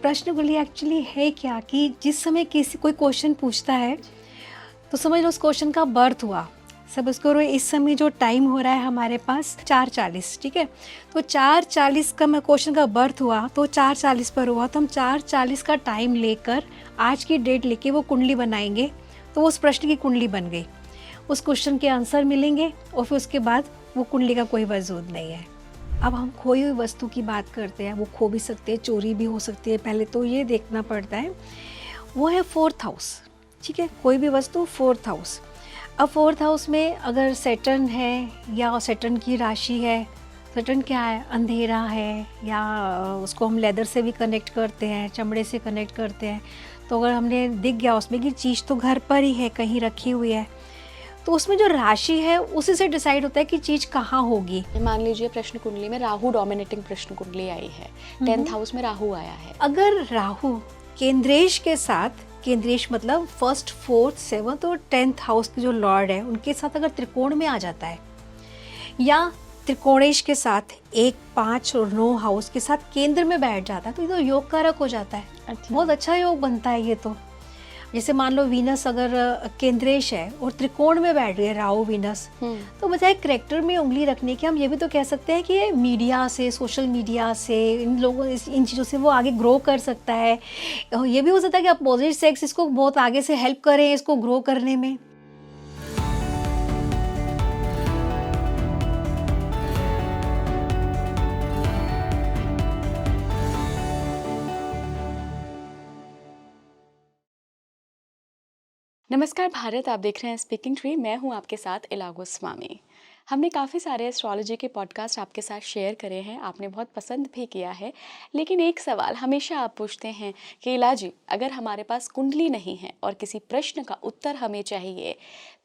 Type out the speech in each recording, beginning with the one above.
प्रश्न कुंडली एक्चुअली है क्या कि जिस समय किसी कोई क्वेश्चन पूछता है तो समझ लो उस क्वेश्चन का बर्थ हुआ। सब उसको इस समय जो टाइम हो रहा है हमारे पास 4:40, ठीक है। तो 4:40 का मैं क्वेश्चन का बर्थ हुआ तो 4:40 पर हुआ, तो हम 4:40 का टाइम लेकर आज की डेट लेके वो कुंडली बनाएंगे, तो उस प्रश्न की कुंडली बन गई। उस क्वेश्चन के आंसर मिलेंगे और फिर उसके बाद वो कुंडली का कोई वजूद नहीं है। अब हम खोई हुई वस्तु की बात करते हैं, वो खो भी सकती है, चोरी भी हो सकती है। पहले तो ये देखना पड़ता है, वो है 4th हाउस, ठीक है। कोई भी वस्तु 4th हाउस। अब 4th हाउस में अगर सैटर्न है या सैटर्न की राशि है, सैटर्न क्या है, अंधेरा है, या उसको हम लेदर से भी कनेक्ट करते हैं, चमड़े से कनेक्ट करते हैं। तो अगर हमने दिख गया उसमें कि चीज़ तो घर पर ही है, कहीं रखी हुई है, तो उसमें जो राशि है उसी से डिसाइड होता है कि चीज़ कहाँ होगी। मान लीजिए प्रश्न कुंडली में राहु डोमिनेटिंग प्रश्न कुंडली आई है, 10th हाउस में राहु आया है। अगर राहु केंद्रेश के साथ, केंद्रेश मतलब 1st 4th 7th और 10th हाउस के जो लॉर्ड है उनके साथ अगर त्रिकोण में आ जाता है, या त्रिकोणेश के साथ 1, 5 और 9 हाउस के साथ केंद्र में बैठ जाता है, तो ये तो योग कारक हो जाता है। अच्छा। बहुत अच्छा योग बनता है ये तो। जैसे मान लो वीनस अगर केंद्रेश है और त्रिकोण में बैठ गए राहु वीनस, तो बजाय करेक्टर में उंगली रखने के हम ये भी तो कह सकते हैं कि मीडिया से, सोशल मीडिया से, इन लोगों इन चीज़ों से वो आगे ग्रो कर सकता है। ये भी हो सकता है कि अपोजिट सेक्स इसको बहुत आगे से हेल्प करें इसको ग्रो करने में। नमस्कार भारत, आप देख रहे हैं स्पीकिंग ट्री। मैं हूं आपके साथ इला गोस्वामी। हमने काफ़ी सारे एस्ट्रोलॉजी के पॉडकास्ट आपके साथ शेयर करे हैं, आपने बहुत पसंद भी किया है। लेकिन एक सवाल हमेशा आप पूछते हैं कि इला जी, अगर हमारे पास कुंडली नहीं है और किसी प्रश्न का उत्तर हमें चाहिए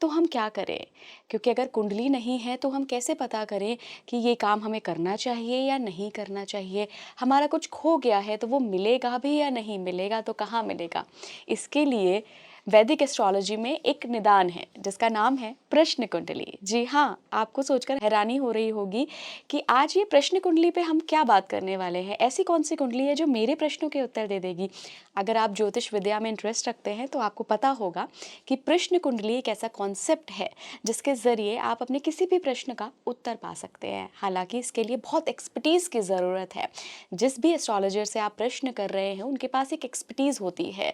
तो हम क्या करें? क्योंकि अगर कुंडली नहीं है तो हम कैसे पता करें कि ये काम हमें करना चाहिए या नहीं करना चाहिए? हमारा कुछ खो गया है तो वो मिलेगा भी या नहीं मिलेगा, तो कहाँ मिलेगा? इसके लिए वैदिक एस्ट्रोलॉजी में एक निदान है जिसका नाम है प्रश्न कुंडली। जी हाँ, आपको सोचकर हैरानी हो रही होगी कि आज ये प्रश्न कुंडली पे हम क्या बात करने वाले हैं। ऐसी कौन सी कुंडली है जो मेरे प्रश्नों के उत्तर दे देगी? अगर आप ज्योतिष विद्या में इंटरेस्ट रखते हैं तो आपको पता होगा कि प्रश्न कुंडली एक ऐसा कॉन्सेप्ट है जिसके ज़रिए आप अपने किसी भी प्रश्न का उत्तर पा सकते हैं। हालांकि इसके लिए बहुत एक्सपर्टीज़ की ज़रूरत है। जिस भी एस्ट्रोलॉजर से आप प्रश्न कर रहे हैं उनके पास एक एक्सपर्टीज़ होती है।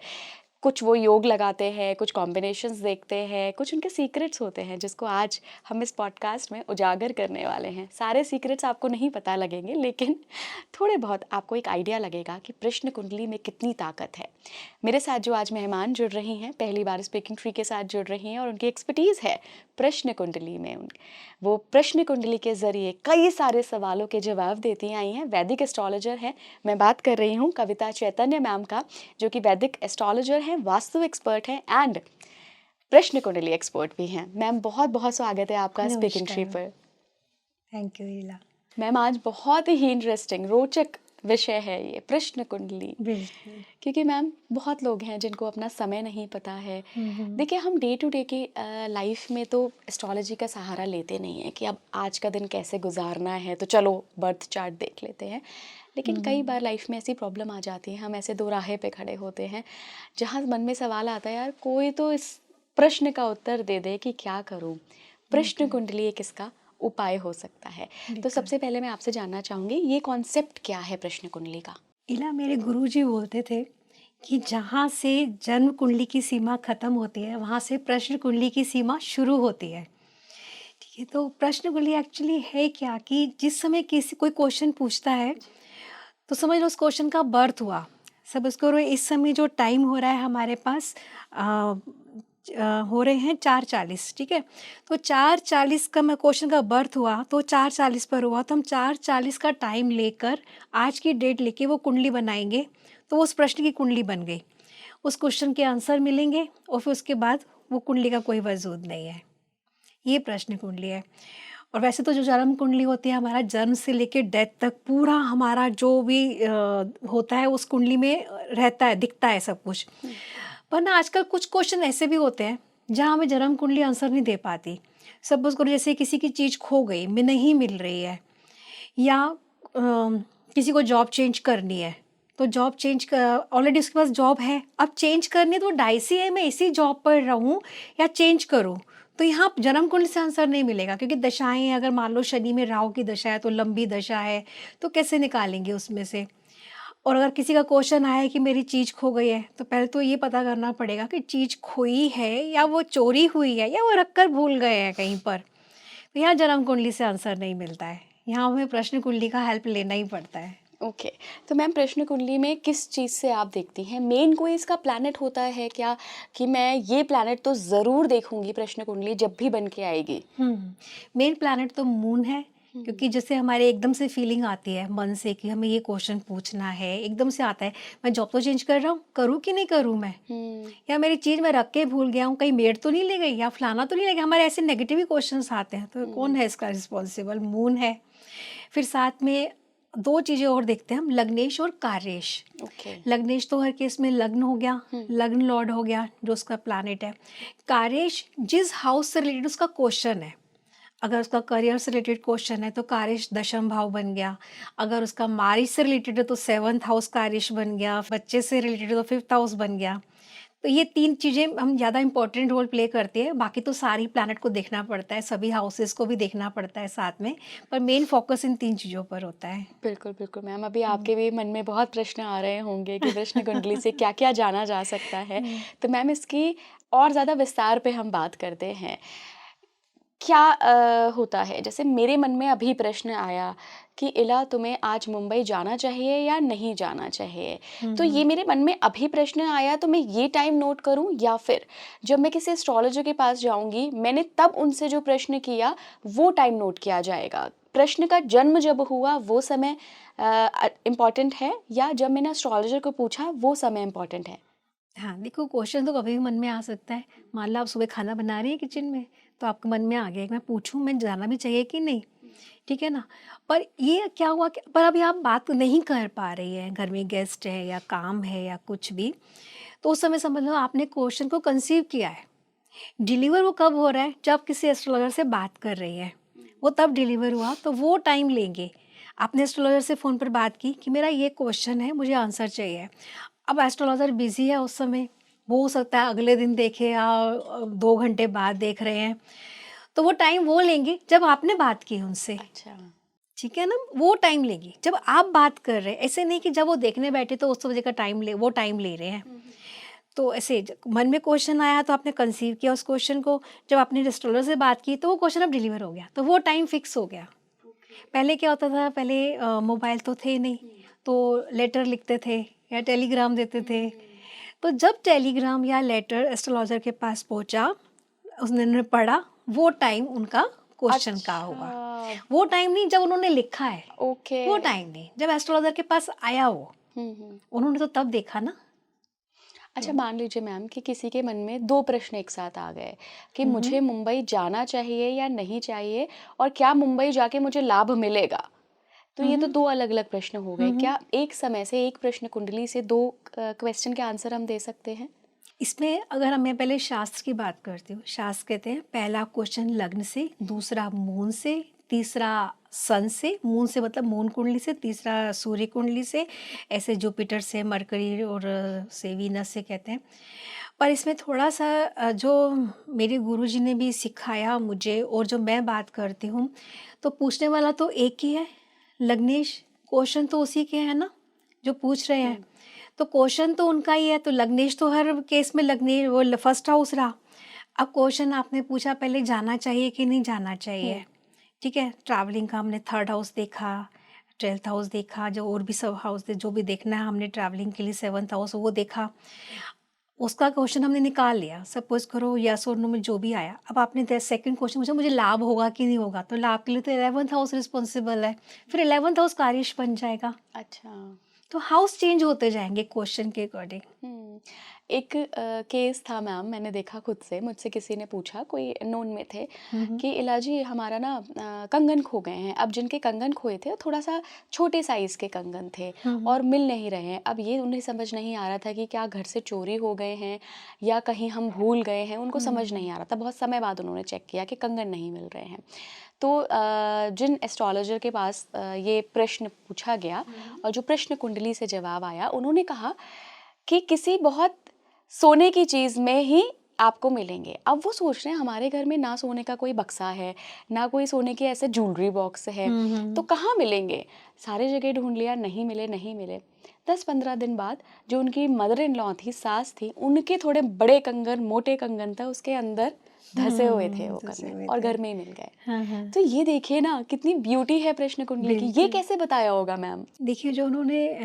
कुछ वो योग लगाते हैं, कुछ कॉम्बिनेशंस देखते हैं, कुछ उनके सीक्रेट्स होते हैं जिसको आज हम इस पॉडकास्ट में उजागर करने वाले हैं। सारे सीक्रेट्स आपको नहीं पता लगेंगे, लेकिन थोड़े बहुत आपको एक आइडिया लगेगा कि प्रश्न कुंडली में कितनी ताकत है। मेरे साथ जो आज मेहमान जुड़ रही हैं, पहली बार स्पीकिंग ट्री के साथ जुड़ रही हैं और उनकी एक्सपर्टीज़ है प्रश्न कुंडली में। वो प्रश्न कुंडली के ज़रिए कई सारे सवालों के जवाब देती आई हैं। वैदिक एस्ट्रोलॉजर हैं। मैं बात कर रही हूँ कविता चैतन्य मैम का, जो कि वैदिक एस्ट्रोलॉजर हैं, वास्तु एक्सपर्ट हैं एंड प्रश्न कुंडली एक्सपर्ट भी हैं। मैम बहुत बहुत स्वागत है आपका स्पीकिंग ट्री पर। थैंक यू इला। मैम आज बहुत ही इंटरेस्टिंग, रोचक विषय है ये प्रश्न कुंडली। बिल्कुल। क्योंकि मैम बहुत लोग हैं जिनको अपना समय नहीं पता है। देखिए, हम डे टू डे की लाइफ में तो एस्ट्रोलॉजी का सहारा लेते नहीं है कि अब आज का दिन कैसे गुजारना है, तो चलो बर्थ चार्ट देख लेते हैं। लेकिन कई बार लाइफ में ऐसी प्रॉब्लम आ जाती है, हम ऐसे दो राहे पे खड़े होते हैं जहाँ मन में सवाल आता है, यार कोई तो इस प्रश्न का उत्तर दे दे कि क्या करूँ। प्रश्न कुंडली एक इसका उपाय हो सकता है। तो सबसे पहले मैं आपसे जानना चाहूँगी, ये कॉन्सेप्ट क्या है प्रश्न कुंडली का? इला, मेरे गुरुजी बोलते थे कि जहाँ से जन्म कुंडली की सीमा खत्म होती है वहाँ से प्रश्न कुंडली की सीमा शुरू होती है। ठीक है, तो प्रश्न कुंडली एक्चुअली है क्या कि जिस समय किसी कोई क्वेश्चन पूछता है तो समझ लो उस क्वेश्चन का बर्थ हुआ। सब उसको इस समय जो टाइम हो रहा है हमारे पास हो रहे हैं 4:40, ठीक है। तो 4:40 का मैं क्वेश्चन का बर्थ हुआ तो 4:40 पर हुआ, तो हम 4:40 का टाइम लेकर आज की डेट लेके वो कुंडली बनाएंगे, तो उस प्रश्न की कुंडली बन गई। उस क्वेश्चन के आंसर मिलेंगे और फिर उसके बाद वो कुंडली का कोई वजूद नहीं है। ये प्रश्न कुंडली है। और वैसे तो जो जन्म कुंडली होती है, हमारा जन्म से लेके डेथ तक पूरा हमारा जो भी होता है उस कुंडली में रहता है, दिखता है सब कुछ। पर ना आजकल कुछ क्वेश्चन ऐसे भी होते हैं जहाँ हमें जन्म कुंडली आंसर नहीं दे पाती। सपोज करो जैसे किसी की चीज़ खो गई, में नहीं मिल रही है, या किसी को जॉब चेंज करनी है, तो जॉब चेंज कर, ऑलरेडी उसके पास जॉब है, अब चेंज करनी है तो डाइसी है मैं इसी जॉब पर रहूं या चेंज करूं। तो यहाँ जन्म कुंडली से आंसर नहीं मिलेगा, क्योंकि दशाएं हैं, अगर मान लो शनि में राहु की दशा है तो लंबी दशा है, तो कैसे निकालेंगे उसमें से। और अगर किसी का क्वेश्चन आया है कि मेरी चीज़ खो गई है, तो पहले तो ये पता करना पड़ेगा कि चीज़ खोई है या वो चोरी हुई है या वो रखकर भूल गए हैं कहीं पर। तो यहाँ जन्म कुंडली से आंसर नहीं मिलता है, यहाँ हमें प्रश्न कुंडली का हेल्प लेना ही पड़ता है। ओके। तो मैम प्रश्न कुंडली में किस चीज़ से आप देखती हैं? मेन कोई इसका प्लैनेट होता है क्या, कि मैं ये प्लैनेट तो ज़रूर देखूंगी प्रश्न कुंडली जब भी बन के आएगी? मेन प्लैनेट तो मून है, क्योंकि जैसे हमारे एकदम से फीलिंग आती है मन से कि हमें ये क्वेश्चन पूछना है, एकदम से आता है मैं जॉब तो चेंज कर रहा हूँ, करूँ कि नहीं करूँ मैं, या मेरी चीज़ मैं रख के भूल गया हूँ, कहीं मेड तो नहीं ले गई या फलाना तो नहीं ले गया। हमारे ऐसे नेगेटिव ही क्वेश्चंस आते हैं, तो कौन है इसका रिस्पॉन्सिबल? मून है। फिर साथ में दो चीज़ें और देखते हैं हम, लग्नेश और कार्येश। ओके। लग्नेश तो हर केस में लग्न हो गया, लग्न लॉर्ड हो गया जो उसका प्लैनेट है। कार्येश जिस हाउस से रिलेटेड उसका क्वेश्चन है, अगर उसका करियर से रिलेटेड क्वेश्चन है तो कार्येश दशम भाव बन गया, अगर उसका मैरिज से रिलेटेड है तो 7th हाउस कार्येश बन गया, बच्चे से रिलेटेड है तो 5th हाउस बन गया। तो ये 3 चीज़ें हम ज़्यादा इंपॉर्टेंट रोल प्ले करती है, बाकी तो सारी प्लैनेट को देखना पड़ता है, सभी हाउसेस को भी देखना पड़ता है साथ में, पर मेन फोकस इन 3 चीज़ों पर होता है। बिल्कुल बिल्कुल मैम, अभी आपके भी मन में बहुत प्रश्न आ रहे होंगे कि प्रश्न कुंडली से क्या क्या जाना जा सकता है। तो मैम इसकी और ज़्यादा विस्तार पे हम बात करते हैं। क्या होता है, जैसे मेरे मन में अभी प्रश्न आया कि इला तुम्हें आज मुंबई जाना चाहिए या नहीं जाना चाहिए, तो ये मेरे मन में अभी प्रश्न आया, तो मैं ये टाइम नोट करूं या फिर जब मैं किसी एस्ट्रोलॉजर के पास जाऊंगी मैंने तब उनसे जो प्रश्न किया वो टाइम नोट किया जाएगा? प्रश्न का जन्म जब हुआ वो समय इम्पॉर्टेंट है, या जब मैंने एस्ट्रोलॉजर को पूछा वो समय इम्पॉर्टेंट है? हाँ, देखो क्वेश्चन तो कभी भी मन में आ सकता है। मान लो आप सुबह खाना बना रही हैं किचन में, तो आपके मन में आ गया कि मैं पूछूं मैं जाना भी चाहिए कि नहीं, ठीक है ना। पर ये क्या हुआ कि पर अभी आप बात नहीं कर पा रही है, घर में गेस्ट है या काम है या कुछ भी, तो उस समय समझ लो आपने क्वेश्चन को कंसीव किया है। डिलीवर वो कब हो रहा है? जब किसी एस्ट्रोलॉजर से बात कर रही है, वो तब डिलीवर हुआ, तो वो टाइम लेंगे। आपने एस्ट्रोलॉजर से फ़ोन पर बात की कि मेरा ये क्वेश्चन है, मुझे आंसर चाहिए। अब एस्ट्रोलॉजर बिजी है उस समय, वो हो सकता है अगले दिन देखे या 2 घंटे बाद देख रहे हैं, तो वो टाइम वो लेंगे जब आपने बात की उनसे, अच्छा। ठीक है ना। वो टाइम लेंगे जब आप बात कर रहे हैं, ऐसे नहीं कि जब वो देखने बैठे तो उस वजह का वो टाइम ले रहे हैं। तो ऐसे मन में क्वेश्चन आया तो आपने कंसीव किया उस क्वेश्चन को, जब आपने एस्ट्रोलॉजर से बात की तो वो क्वेश्चन अब डिलीवर हो गया, तो वो टाइम फिक्स हो गया। पहले क्या होता था, पहले मोबाइल तो थे नहीं, तो लेटर लिखते थे या टेलीग्राम देते थे। तो जब टेलीग्राम या लेटर एस्ट्रोलॉजर के पास पहुंचा, उसने पढ़ा, वो टाइम उनका क्वेश्चन का होगा। अच्छा। वो टाइम नहीं जब उन्होंने लिखा है, ओके। वो टाइम नहीं जब एस्ट्रोलॉजर के पास आया वो, उन्होंने तो तब देखा ना। अच्छा, मान लीजिए मैम कि किसी के मन में दो प्रश्न एक साथ आ गए कि मुझे हम्म मुंबई जाना चाहिए या नहीं चाहिए, और क्या मुंबई जाके मुझे लाभ मिलेगा, तो ये तो हम्म दो अलग अलग प्रश्न हो गए। हम्म क्या एक समय से एक प्रश्न कुंडली से दो क्वेश्चन के आंसर हम दे सकते हैं? इसमें अगर मैं पहले शास्त्र की बात करती हूँ, शास्त्र कहते हैं पहला क्वेश्चन लग्न से, दूसरा मून से, तीसरा सन से, मून से मतलब मून कुंडली से, तीसरा सूर्य कुंडली से, ऐसे जुपिटर से, मरकरी और से, वीनस से कहते हैं। पर इसमें थोड़ा सा जो मेरे गुरुजी ने भी सिखाया मुझे और जो मैं बात करती हूँ, तो पूछने वाला तो एक ही है, लग्नेश। क्वेश्चन तो उसी के हैं ना जो पूछ रहे हैं, तो क्वेश्चन तो उनका ही है, तो लग्नेश तो हर केस में लग्नेश वो फर्स्ट हाउस रहा। अब क्वेश्चन आपने पूछा पहले जाना चाहिए कि नहीं जाना चाहिए, ठीक है। ट्रैवलिंग का हमने 3rd हाउस देखा, 12th हाउस देखा, जो और भी सब हाउस जो भी देखना है हमने ट्रैवलिंग के लिए 7th हाउस वो देखा। उसका क्वेश्चन हमने निकाल लिया, सपोज करो यस और नो में जो भी आया। अब आपने सेकंड क्वेश्चन पूछा मुझे लाभ होगा कि नहीं होगा, तो लाभ के लिए तो 11th हाउस रिस्पॉन्सिबल है, फिर 11th हाउस कार्यश बन जाएगा। अच्छा। तो हाउस चेंज होते जाएंगे क्वेश्चन के अकॉर्डिंग। एक केस था मैम, मैंने देखा खुद से, मुझसे किसी ने पूछा, कोई नोन में थे कि इलाजी हमारा ना कंगन खो गए हैं। अब जिनके कंगन खोए थे वो थोड़ा सा छोटे साइज़ के कंगन थे और मिल नहीं रहे हैं। अब ये उन्हें समझ नहीं आ रहा था कि क्या घर से चोरी हो गए हैं या कहीं हम भूल गए हैं, उनको समझ नहीं आ रहा था। बहुत समय बाद उन्होंने चेक किया कि कंगन नहीं मिल रहे हैं। तो जिन एस्ट्रोलॉजर के पास ये प्रश्न पूछा गया और जो प्रश्न कुंडली से जवाब आया, उन्होंने कहा कि किसी बहुत सोने की चीज़ में ही आपको मिलेंगे। अब वो सोच रहे हैं हमारे घर में ना सोने का कोई बक्सा है, ना कोई सोने के ऐसे ज्वेलरी बॉक्स है, तो कहाँ मिलेंगे? सारे जगह ढूंढ लिया, नहीं मिले नहीं मिले। 10-15 दिन बाद जो उनकी मदर इन लॉ थी, सास थी, उनके थोड़े बड़े कंगन, मोटे कंगन था उसके अंदर धसे हुए थे वो धसे कंगन, हुए और थे। घर में ही मिल गए। हाँ, हाँ। तो ये देखिए ना कितनी ब्यूटी है प्रश्न कुंडली की। ये बिल्कुल। कैसे बताया होगा मैम? देखिए, जो उन्होंने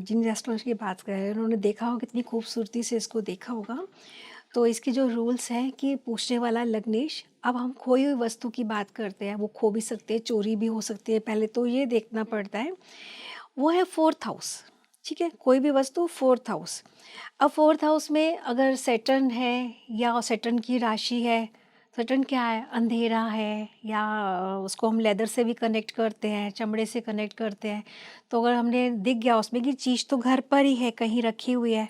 जिन एस्ट्रोलॉजर की बात कर रहे हैं, उन्होंने देखा होगा, कितनी खूबसूरती से इसको देखा होगा। तो इसके जो रूल्स हैं कि पूछने वाला लग्नेश, अब हम खोई हुई वस्तु की बात करते हैं, वो खो भी सकते हैं, चोरी भी हो सकती है, पहले तो ये देखना पड़ता है। वो है 4th हाउस, ठीक है? कोई भी वस्तु 4th हाउस। अब 4th हाउस में अगर सैटर्न है या सैटर्न की राशि है, सैटर्न क्या है? अंधेरा है, या उसको हम लेदर से भी कनेक्ट करते हैं, चमड़े से कनेक्ट करते हैं। तो अगर हमने दिख गया उसमें कि चीज़ तो घर पर ही है, कहीं रखी हुई है,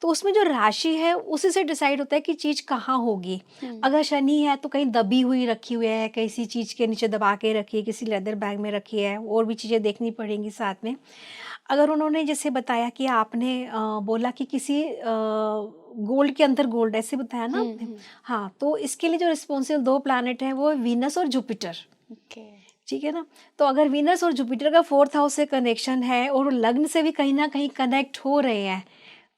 तो उसमें जो राशि है उसी से डिसाइड होता है कि चीज़ कहाँ होगी। अगर शनि है तो कहीं दबी हुई रखी हुई है, किसी चीज़ के नीचे दबा के रखी है, किसी लेदर बैग में रखी है, और भी चीज़ें देखनी पड़ेंगी साथ में। अगर उन्होंने जैसे बताया कि आपने बोला कि किसी गोल्ड के अंदर गोल्ड, ऐसे बताया ना आपने? हाँ, तो इसके लिए जो रिस्पॉन्सिबल 2 प्लैनेट हैं वो है वीनस और जुपिटर, ओके। ठीक है ना? तो अगर वीनस और जुपिटर का 4th हाउस से कनेक्शन है और लग्न से भी कहीं न कहीं कनेक्ट हो रहे हैं,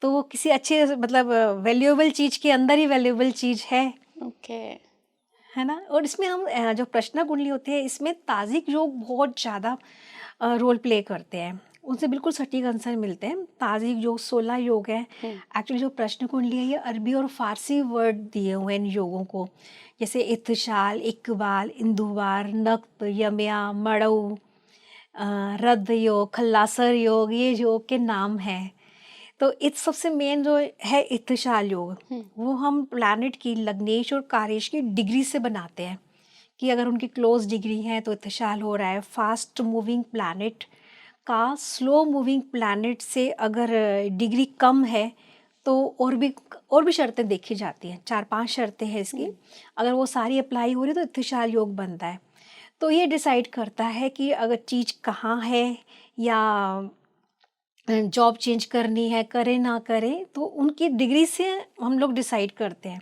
तो वो किसी अच्छे मतलब वैल्यूएबल चीज़ के अंदर ही वैल्यूएबल चीज़ ओके। है ना? और इसमें हम जो प्रश्न कुंडली होती है, इसमें ताज़िक योग बहुत ज़्यादा रोल प्ले करते हैं। उनसे बिल्कुल सटीक आंसर मिलते हैं। ताज़िक योग 16 योग हैं। एक्चुअली जो प्रश्न कुंडली है, ये अरबी और फ़ारसी वर्ड दिए हुए हैं इन योगों को। जैसे इत्तिशाल, इक़बाल, इंदुवार, नक़्त, यम्या, मड़ऊ, रद्द योग, खल्लासर योग, ये योग के नाम हैं। तो इस सबसे मेन जो है इत्तिशाल योग, वो हम प्लैनेट की लग्नेश और कारेश की डिग्री से बनाते हैं कि अगर उनकी क्लोज डिग्री है तो इत्तिशाल हो रहा है। फास्ट मूविंग प्लैनेट का स्लो मूविंग प्लैनेट से अगर डिग्री कम है तो और भी शर्तें देखी जाती हैं। 4-5 शर्तें हैं इसकी, अगर वो सारी अप्लाई हो रही तो इत्तिशाल योग बनता है। तो ये डिसाइड करता है कि अगर चीज़ कहाँ है, या जॉब चेंज करनी है, करें ना करें, तो उनकी डिग्री से हम लोग डिसाइड करते हैं।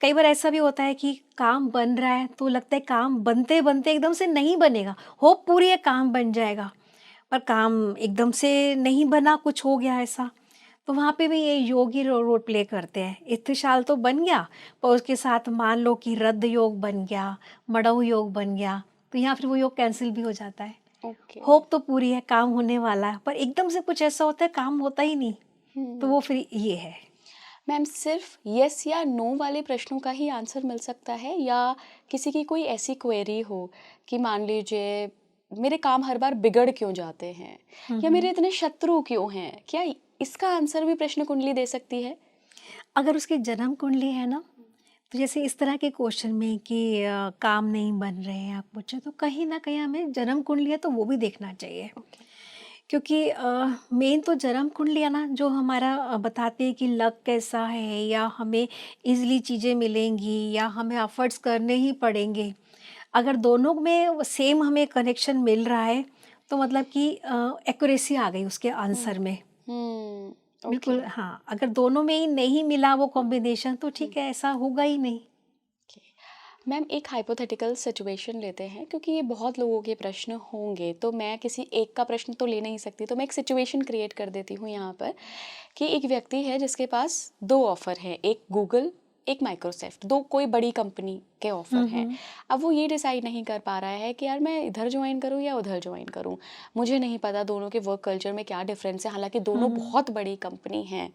कई बार ऐसा भी होता है कि काम बन रहा है तो लगता है काम बनते बनते एकदम से नहीं बनेगा, होप पूरी है काम बन जाएगा, पर काम एकदम से नहीं बना, कुछ हो गया ऐसा। तो वहाँ पे भी ये योग ही रोल प्ले करते हैं। इत्तिशाल तो बन गया, पर उसके साथ मान लो कि रद्द योग बन गया, मड़ऊ योग बन गया, तो यहाँ फिर वो योग कैंसिल भी हो जाता है। ओके। होप तो पूरी है, काम होने वाला है, पर एकदम से कुछ ऐसा होता है काम होता ही नहीं, तो वो फिर ये है। मैम, सिर्फ यस या नो वाले प्रश्नों का ही आंसर मिल सकता है, या किसी की कोई ऐसी क्वेरी हो कि मान लीजिए मेरे काम हर बार बिगड़ क्यों जाते हैं, या मेरे इतने शत्रु क्यों हैं, क्या इसका आंसर भी प्रश्न कुंडली दे सकती है? अगर उसकी जन्म कुंडली है ना, तो जैसे इस तरह के क्वेश्चन में कि काम नहीं बन रहे हैं आप पूछे, तो कहीं ना कहीं हमें जन्म कुंडली है तो वो भी देखना चाहिए। क्योंकि मेन तो जन्म कुंडली है ना, जो हमारा बताते हैं कि लक कैसा है, या हमें इजीली चीज़ें मिलेंगी या हमें एफर्ट्स करने ही पड़ेंगे। अगर दोनों में सेम हमें कनेक्शन मिल रहा है, तो मतलब कि एक्यूरेसी आ गई उसके आंसर में। ओके। बिल्कुल हाँ, अगर दोनों में ही नहीं मिला वो कॉम्बिनेशन, तो ठीक है, ऐसा होगा ही नहीं। मैम, एक हाइपोथेटिकल सिचुएशन लेते हैं, क्योंकि ये बहुत लोगों के प्रश्न होंगे, तो मैं किसी एक का प्रश्न तो ले नहीं सकती, तो मैं एक सिचुएशन क्रिएट कर देती हूँ यहाँ पर कि एक व्यक्ति है जिसके पास 2 ऑफ़र हैं, एक गूगल, एक माइक्रोसॉफ्ट, 2 कोई बड़ी कंपनी के ऑफ़र हैं। अब वो ये डिसाइड नहीं कर पा रहा है कि यार मैं इधर ज्वाइन करूँ या उधर ज्वाइन करूँ। मुझे नहीं पता दोनों के वर्क कल्चर में क्या डिफरेंस है, हालांकि दोनों बहुत बड़ी कंपनी हैं।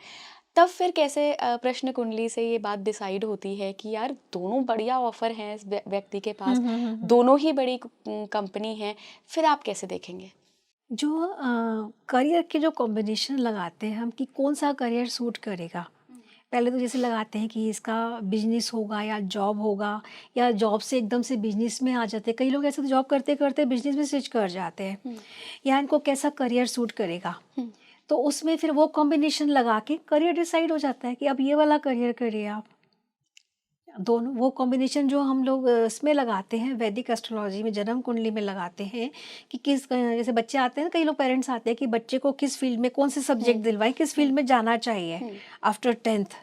तब फिर कैसे प्रश्न कुंडली से ये बात डिसाइड होती है कि यार दोनों बढ़िया ऑफर हैं इस व्यक्ति के पास, दोनों ही बड़ी कंपनी है, फिर आप कैसे देखेंगे? जो करियर के जो कॉम्बिनेशन लगाते हैं हम कि कौन सा करियर सूट करेगा, पहले तो जैसे लगाते हैं कि इसका बिजनेस होगा या जॉब होगा, या जॉब से एकदम से बिजनेस में आ जाते हैं। कई लोग ऐसे तो जॉब करते करते बिजनेस में स्विच कर जाते हैं, या इनको कैसा करियर सूट करेगा, तो उसमें फिर वो कॉम्बिनेशन लगा के करियर डिसाइड हो जाता है कि अब ये वाला करियर करिए आप। दोनों वो कॉम्बिनेशन जो हम लोग इसमें लगाते हैं वैदिक एस्ट्रोलॉजी में, जन्म कुंडली में लगाते हैं कि किस जैसे बच्चे आते हैं ना, कई लोग पेरेंट्स आते हैं कि बच्चे को किस फील्ड में कौन से सब्जेक्ट दिलवाएं, किस फील्ड में जाना चाहिए आफ्टर 10th।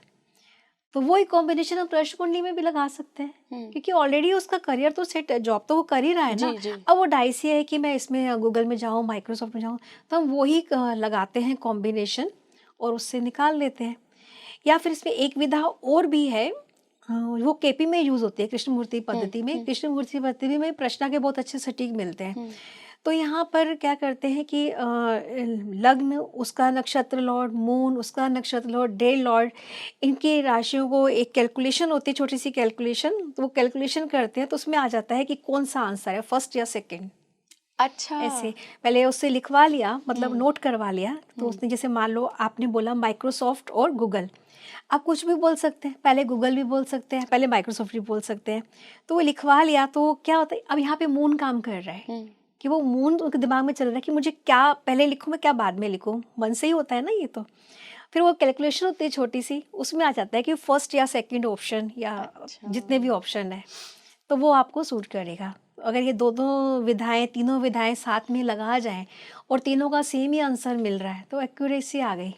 तो वो एक कॉम्बिनेशन हम प्रश्न कुंडली में भी लगा सकते हैं, क्योंकि ऑलरेडी उसका करियर तो सेट है, जॉब तो वो कर ही रहा है ना। जी, जी। अब वो डाइस ये है कि मैं इसमें गूगल में जाऊँ, माइक्रोसॉफ्ट में जाऊँ, तो हम वही लगाते हैं कॉम्बिनेशन और उससे निकाल लेते हैं। या फिर इसमें एक विधा और भी है, वो केपी में यूज़ होती है, कृष्णमूर्ति पद्धति में। कृष्णमूर्ति पद्धति में प्रश्न के बहुत अच्छे सटीक मिलते हैं। तो यहाँ पर क्या करते हैं कि लग्न, उसका नक्षत्र लॉर्ड, मून, उसका नक्षत्र लॉर्ड, डे लॉर्ड, इनकी राशियों को एक कैलकुलेशन होती है, छोटी सी कैलकुलेशन, तो वो कैलकुलेशन करते हैं तो उसमें आ जाता है कि कौन सा आंसर है, फर्स्ट या सेकंड। अच्छा। ऐसे पहले उससे लिखवा लिया, मतलब नोट करवा लिया। तो उसने जैसे मान लो आपने बोला माइक्रोसॉफ्ट और गूगल, आप कुछ भी बोल सकते हैं, पहले गूगल भी बोल सकते हैं, पहले माइक्रोसॉफ्ट भी बोल सकते हैं। तो वो लिखवा लिया तो क्या होता है, अब यहाँ पे मून काम कर रहा है कि वो मून उनके दिमाग में चल रहा है कि मुझे क्या पहले लिखूँ, मैं क्या बाद में लिखूँ, मन से ही होता है ना ये तो। फिर वो कैलकुलेशन होती है छोटी सी, उसमें आ जाता है कि फर्स्ट या सेकंड ऑप्शन या अच्छा। जितने भी ऑप्शन है, तो वो आपको सूट करेगा। अगर ये दोनों विधाएं, तीनों विधाएं साथ में लगा जाएं और तीनों का सेम ही आंसर मिल रहा है, तो एक्यूरेसी आ गई।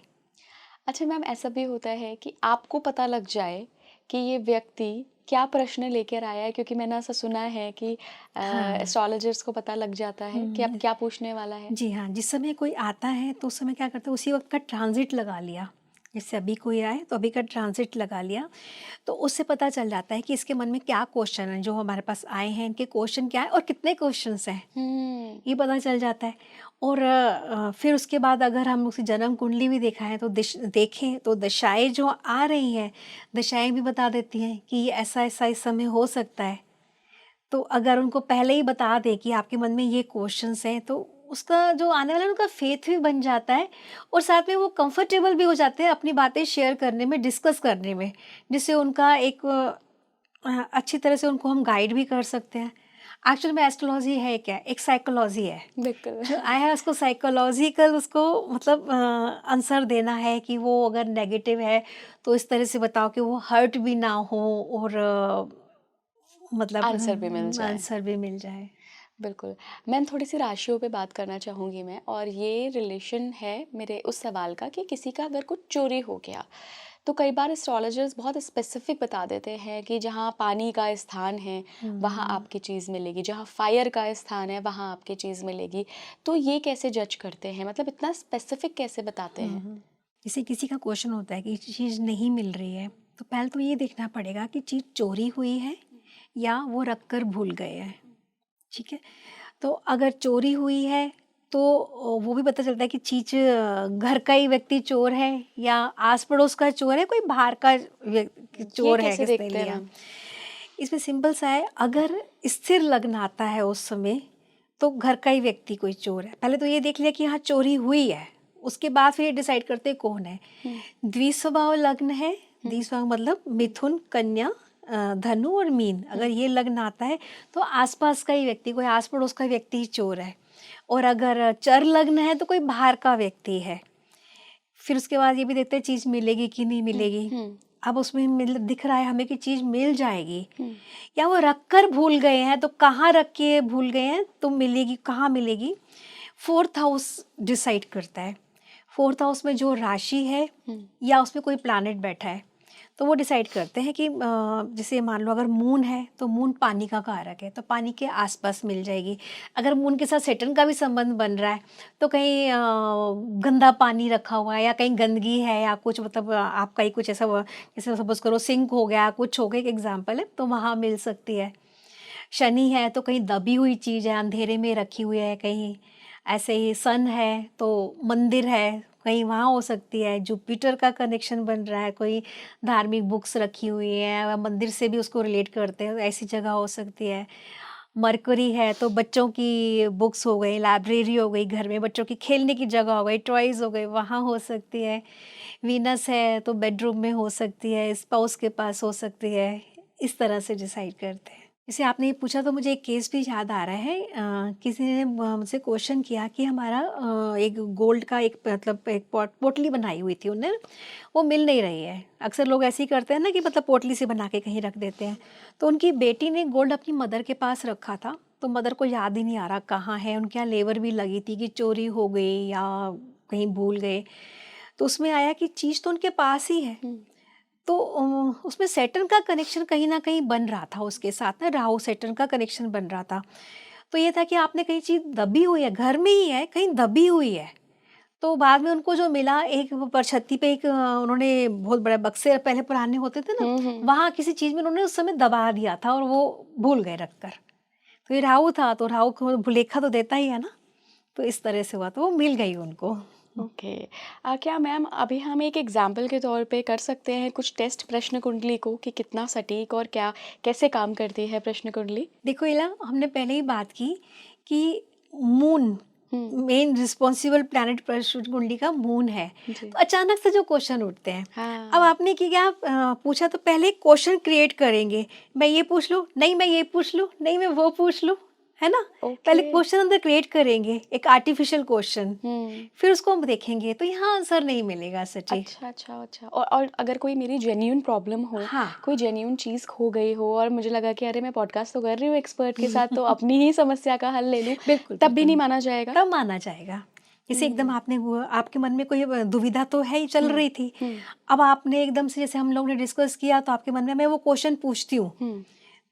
अच्छा मैम, ऐसा भी होता है कि आपको पता लग जाए कि ये व्यक्ति क्या प्रश्न लेकर आया है, क्योंकि मैंने ऐसा सुना है कि हाँ। एस्ट्रोलॉजर्स को पता लग जाता है कि अब क्या पूछने वाला है। जी हाँ, जिस समय कोई आता है तो उस समय क्या करते हैं, उसी वक्त का ट्रांजिट लगा लिया। जैसे अभी कोई आए तो अभी का ट्रांजिट लगा लिया, तो उससे पता चल जाता है कि इसके मन में क्या क्वेश्चन है, जो हमारे पास आए हैं इनके क्वेश्चन क्या है और कितने क्वेश्चंस हैं, ये पता चल जाता है। और फिर उसके बाद अगर हम उसी जन्म कुंडली भी देखा है तो देखें तो दशाएं जो आ रही हैं, दशाएं भी बता देती हैं कि ये ऐसा ऐसा इस समय हो सकता है। तो अगर उनको पहले ही बता दें कि आपके मन में ये क्वेश्चंस हैं, तो उसका जो आने वाला है उनका फेथ भी बन जाता है और साथ में वो कंफर्टेबल भी हो जाते हैं अपनी बातें शेयर करने में, डिस्कस करने में, जिससे उनका एक अच्छी तरह से उनको हम गाइड भी कर सकते हैं। एक्चुअल में एस्ट्रोलॉजी है क्या, एक साइकोलॉजी है। बिल्कुल। जो आया है उसको साइकोलॉजिकल, उसको मतलब आंसर देना है कि वो अगर नेगेटिव है तो इस तरह से बताओ कि वो हर्ट भी ना हो और मतलब आंसर भी मिल जाए। आंसर भी मिल जाए। बिल्कुल। मैम, थोड़ी-सी राशियों पे बात करना चाहूँगी मैं, और ये रिलेशन है मेरे उस सवाल का कि किसी का अगर कुछ चोरी हो गया, तो कई बार एस्ट्रोलॉजर्स बहुत स्पेसिफिक बता देते हैं कि जहाँ पानी का स्थान है, वहाँ आपकी चीज़ मिलेगी, जहाँ फायर का स्थान है, वहाँ आपकी चीज़ मिलेगी। तो ये कैसे जज करते हैं? मतलब इतना स्पेसिफिक कैसे बताते हैं? जैसे किसी का क्वेश्चन होता है कि चीज़ नहीं मिल रही है, तो पहले तो ये देखना पड़ेगा कि चीज़ चोरी हुई है या वो रख कर भूल गए हैं। ठीक है, तो अगर चोरी हुई है तो वो भी पता चलता है कि चीज़ घर का ही व्यक्ति चोर है या आस पड़ोस का चोर है, कोई बाहर का ये चोर है, कैसे किसने देखते हैं लिया। मैम? इसमें सिंपल सा है, अगर स्थिर लग्न आता है उस समय तो घर का ही व्यक्ति कोई चोर है। पहले तो ये देख लिया कि हाँ चोरी हुई है, उसके बाद फिर ये डिसाइड करते हैं कौन है। द्विस्वभाव लग्न है, द्विस्वभाव मतलब मिथुन, कन्या, धनु और मीन, अगर ये लग्न आता है तो आसपास का ही व्यक्ति, कोई आस पड़ोस का व्यक्ति ही चोर है। और अगर चर लग्न है तो कोई बाहर का व्यक्ति है। फिर उसके बाद ये भी देखते हैं चीज़ मिलेगी कि नहीं मिलेगी। अब उसमें दिख रहा है हमें कि चीज़ मिल जाएगी, या वो रख कर भूल गए हैं, तो कहाँ रख के भूल गए हैं तो मिलेगी, कहाँ मिलेगी। फोर्थ हाउस डिसाइड करता है, फोर्थ हाउस में जो राशि है या उसमें कोई प्लैनेट बैठा है, तो वो डिसाइड करते हैं कि जैसे मान लो अगर मून है तो मून पानी का कारक है, तो पानी के आसपास मिल जाएगी। अगर मून के साथ सेटन का भी संबंध बन रहा है तो कहीं गंदा पानी रखा हुआ है या कहीं गंदगी है या कुछ, मतलब आपका ही कुछ ऐसा जैसे सपोज करो सिंक हो गया, कुछ हो गया, एक एग्जाम्पल है, तो वहाँ मिल सकती है। शनि है तो कहीं दबी हुई चीज़ है, अंधेरे में रखी हुई है कहीं, ऐसे ही सन है तो मंदिर है कहीं, वहाँ हो सकती है। जुपिटर का कनेक्शन बन रहा है, कोई धार्मिक बुक्स रखी हुई है, मंदिर से भी उसको रिलेट करते हैं, ऐसी जगह हो सकती है। मरकरी है तो बच्चों की बुक्स हो गई, लाइब्रेरी हो गई, घर में बच्चों की खेलने की जगह हो गई, टॉयज़ हो गए, वहाँ हो सकती है। वीनस है तो बेडरूम में हो सकती है, स्पाउस के पास हो सकती है। इस तरह से डिसाइड करते हैं। जैसे आपने ये पूछा तो मुझे एक केस भी याद आ रहा है। किसी ने मुझसे क्वेश्चन किया कि हमारा एक गोल्ड का एक मतलब एक पोटली बनाई हुई थी उन्हें, वो मिल नहीं रही है। अक्सर लोग ऐसे ही करते हैं ना कि मतलब पोटली से बना के कहीं रख देते हैं। तो उनकी बेटी ने गोल्ड अपनी मदर के पास रखा था, तो मदर को याद ही नहीं आ रहा कहाँ है। उनके यहाँ लेबर भी लगी थी कि चोरी हो गई या कहीं भूल गए। तो उसमें आया कि चीज़ तो उनके पास ही है। तो उसमें सैटर्न का कनेक्शन कहीं ना कहीं बन रहा था, उसके साथ ना राहु सैटर्न का कनेक्शन बन रहा था। तो ये था कि आपने कहीं चीज़ दबी हुई है, घर में ही है, कहीं दबी हुई है। तो बाद में उनको जो मिला, एक परछत्ती पे एक उन्होंने बहुत बड़ा बक्से पहले पुराने होते थे ना, वहाँ किसी चीज़ में उन्होंने उस समय दबा दिया था और वो भूल गए रखकर। तो ये राहु था, तो राहु को भुलेखा तो देता ही है ना। तो इस तरह से हुआ, तो वो मिल गई उनको। ओके। क्या मैम अभी हम एक एग्जाम्पल के तौर पे कर सकते हैं कुछ टेस्ट प्रश्न कुंडली को कि कितना सटीक और क्या कैसे काम करती है प्रश्न कुंडली? देखो इला, हमने पहले ही बात की कि मून हम्म। मेन रिस्पॉन्सिबल प्लैनेट प्रश्न कुंडली का मून है। जी। तो अचानक से जो क्वेश्चन उठते हैं, अब हाँ। आपने क्या पूछा, तो पहले क्वेश्चन क्रिएट करेंगे। मैं ये पूछ लूँ, नहीं मैं ये पूछ लूँ, नहीं मैं वो पूछ लूँ, है ना। पहले ओके। क्वेश्चन अंदर क्रिएट करेंगे, एक आर्टिफिशियल क्वेश्चन, हम्म। फिर उसको हम देखेंगे तो यहाँ आंसर नहीं मिलेगा सच्ची। अच्छा अच्छा अच्छा। और अगर कोई मेरी जेन्यून प्रॉब्लम हो, हाँ। कोई जेन्यून चीज़ खो गई हो और मुझे लगा कि अरे मैं पॉडकास्ट तो कर रही हूँ एक्सपर्ट के साथ, तो अपनी ही समस्या का हल ले लूँ, बिल्कुल तब भी बिल्कुल, नहीं माना जाएगा? तब माना जाएगा। जैसे एकदम हम्म। आपने आपके मन में कोई दुविधा तो है ही, चल हम्म। रही थी। हम्म। अब आपने एकदम से, जैसे हम लोग ने डिस्कस किया, तो आपके मन में मैं वो क्वेश्चन पूछती हूँ, हम्म।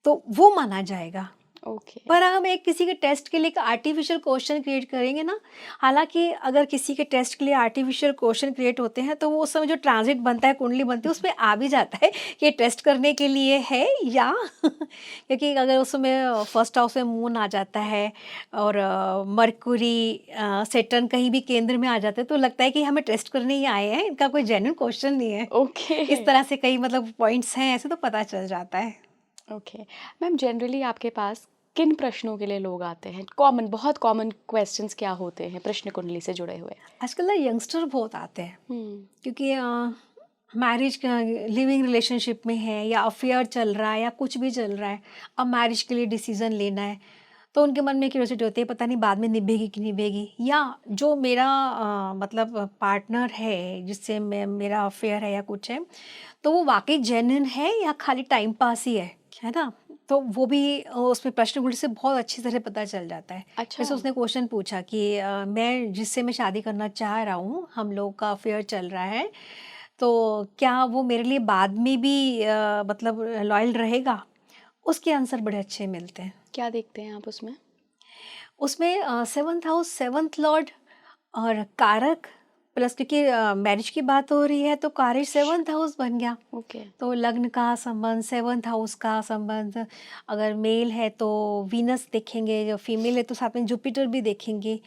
तो वो माना जाएगा। ओके। पर हम एक किसी के टेस्ट के लिए एक आर्टिफिशियल क्वेश्चन क्रिएट करेंगे ना, हालांकि अगर किसी के टेस्ट के लिए आर्टिफिशियल क्वेश्चन क्रिएट होते हैं, तो वो उस समय जो ट्रांजिट बनता है, कुंडली बनती है, उसमें आ भी जाता है कि ये टेस्ट करने के लिए है या क्योंकि अगर उस समय फर्स्ट हाउस में मून आ जाता है और मरकुरी सेटर्न कहीं भी केंद्र में आ जाते हैं, तो लगता है कि हमें टेस्ट करने ही आए हैं, इनका कोई जेन्युइन क्वेश्चन नहीं है। ओके। इस तरह से कई मतलब पॉइंट्स हैं ऐसे, तो पता चल जाता है। ओके। मैम जनरली आपके पास किन प्रश्नों के लिए लोग आते हैं? कॉमन, बहुत कॉमन क्वेश्चंस क्या होते हैं प्रश्न कुंडली से जुड़े हुए? आजकल ना यंगस्टर बहुत आते हैं, हम्म। क्योंकि मैरिज लिविंग रिलेशनशिप में है या अफेयर चल रहा है या कुछ भी चल रहा है, अब मैरिज के लिए डिसीजन लेना है, तो उनके मन में क्यूरियोसिटी होती है, पता नहीं बाद में निभेगी कि निभेगी, या जो मेरा मतलब पार्टनर है जिससे मेरा अफेयर है या कुछ है, तो वो वाकई जेन्युइन है या खाली टाइम पास ही है ना। तो वो भी उसमें प्रश्न कुंडली से बहुत अच्छी तरह पता चल जाता है। अच्छा। जैसे उसने क्वेश्चन पूछा कि मैं जिससे मैं शादी करना चाह रहा हूँ, हम लोग का अफेयर चल रहा है, तो क्या वो मेरे लिए बाद में भी मतलब लॉयल रहेगा? उसके आंसर बड़े अच्छे मिलते हैं। क्या देखते हैं आप उसमें? उसमें सेवंथ हाउस, सेवंथ लॉर्ड और कारक प्लस, क्योंकि मैरिज की बात हो रही है, तो कारक सेवंथ हाउस बन गया। ओके। तो लग्न का संबंध, सेवंथ हाउस का संबंध, अगर मेल है तो वीनस देखेंगे, जो फीमेल है तो साथ में जुपिटर भी देखेंगे।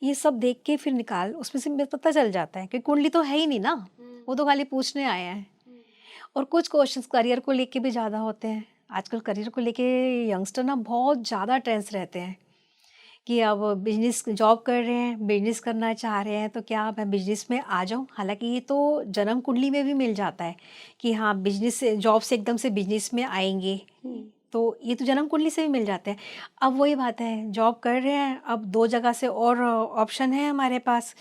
ये सब देख के फिर निकाल, उसमें से पता चल जाता है कि कुंडली तो है ही नहीं ना, वो तो खाली पूछने आया है। और कुछ क्वेश्चंस करियर को लेके भी ज़्यादा होते हैं। आजकल करियर को लेके यंगस्टर ना बहुत ज़्यादा टेंस रहते हैं कि अब बिजनेस जॉब कर रहे हैं, बिजनेस करना चाह रहे हैं, तो क्या मैं बिजनेस में आ जाऊं? हालांकि ये तो जन्म कुंडली में भी मिल जाता है कि हाँ बिजनेस से, जॉब से एकदम से बिजनेस में आएंगे, तो ये तो जन्म कुंडली से भी मिल जाते हैं। अब वही बात है, जॉब कर रहे हैं, अब दो जगह से और ऑप्शन है हमारे पास,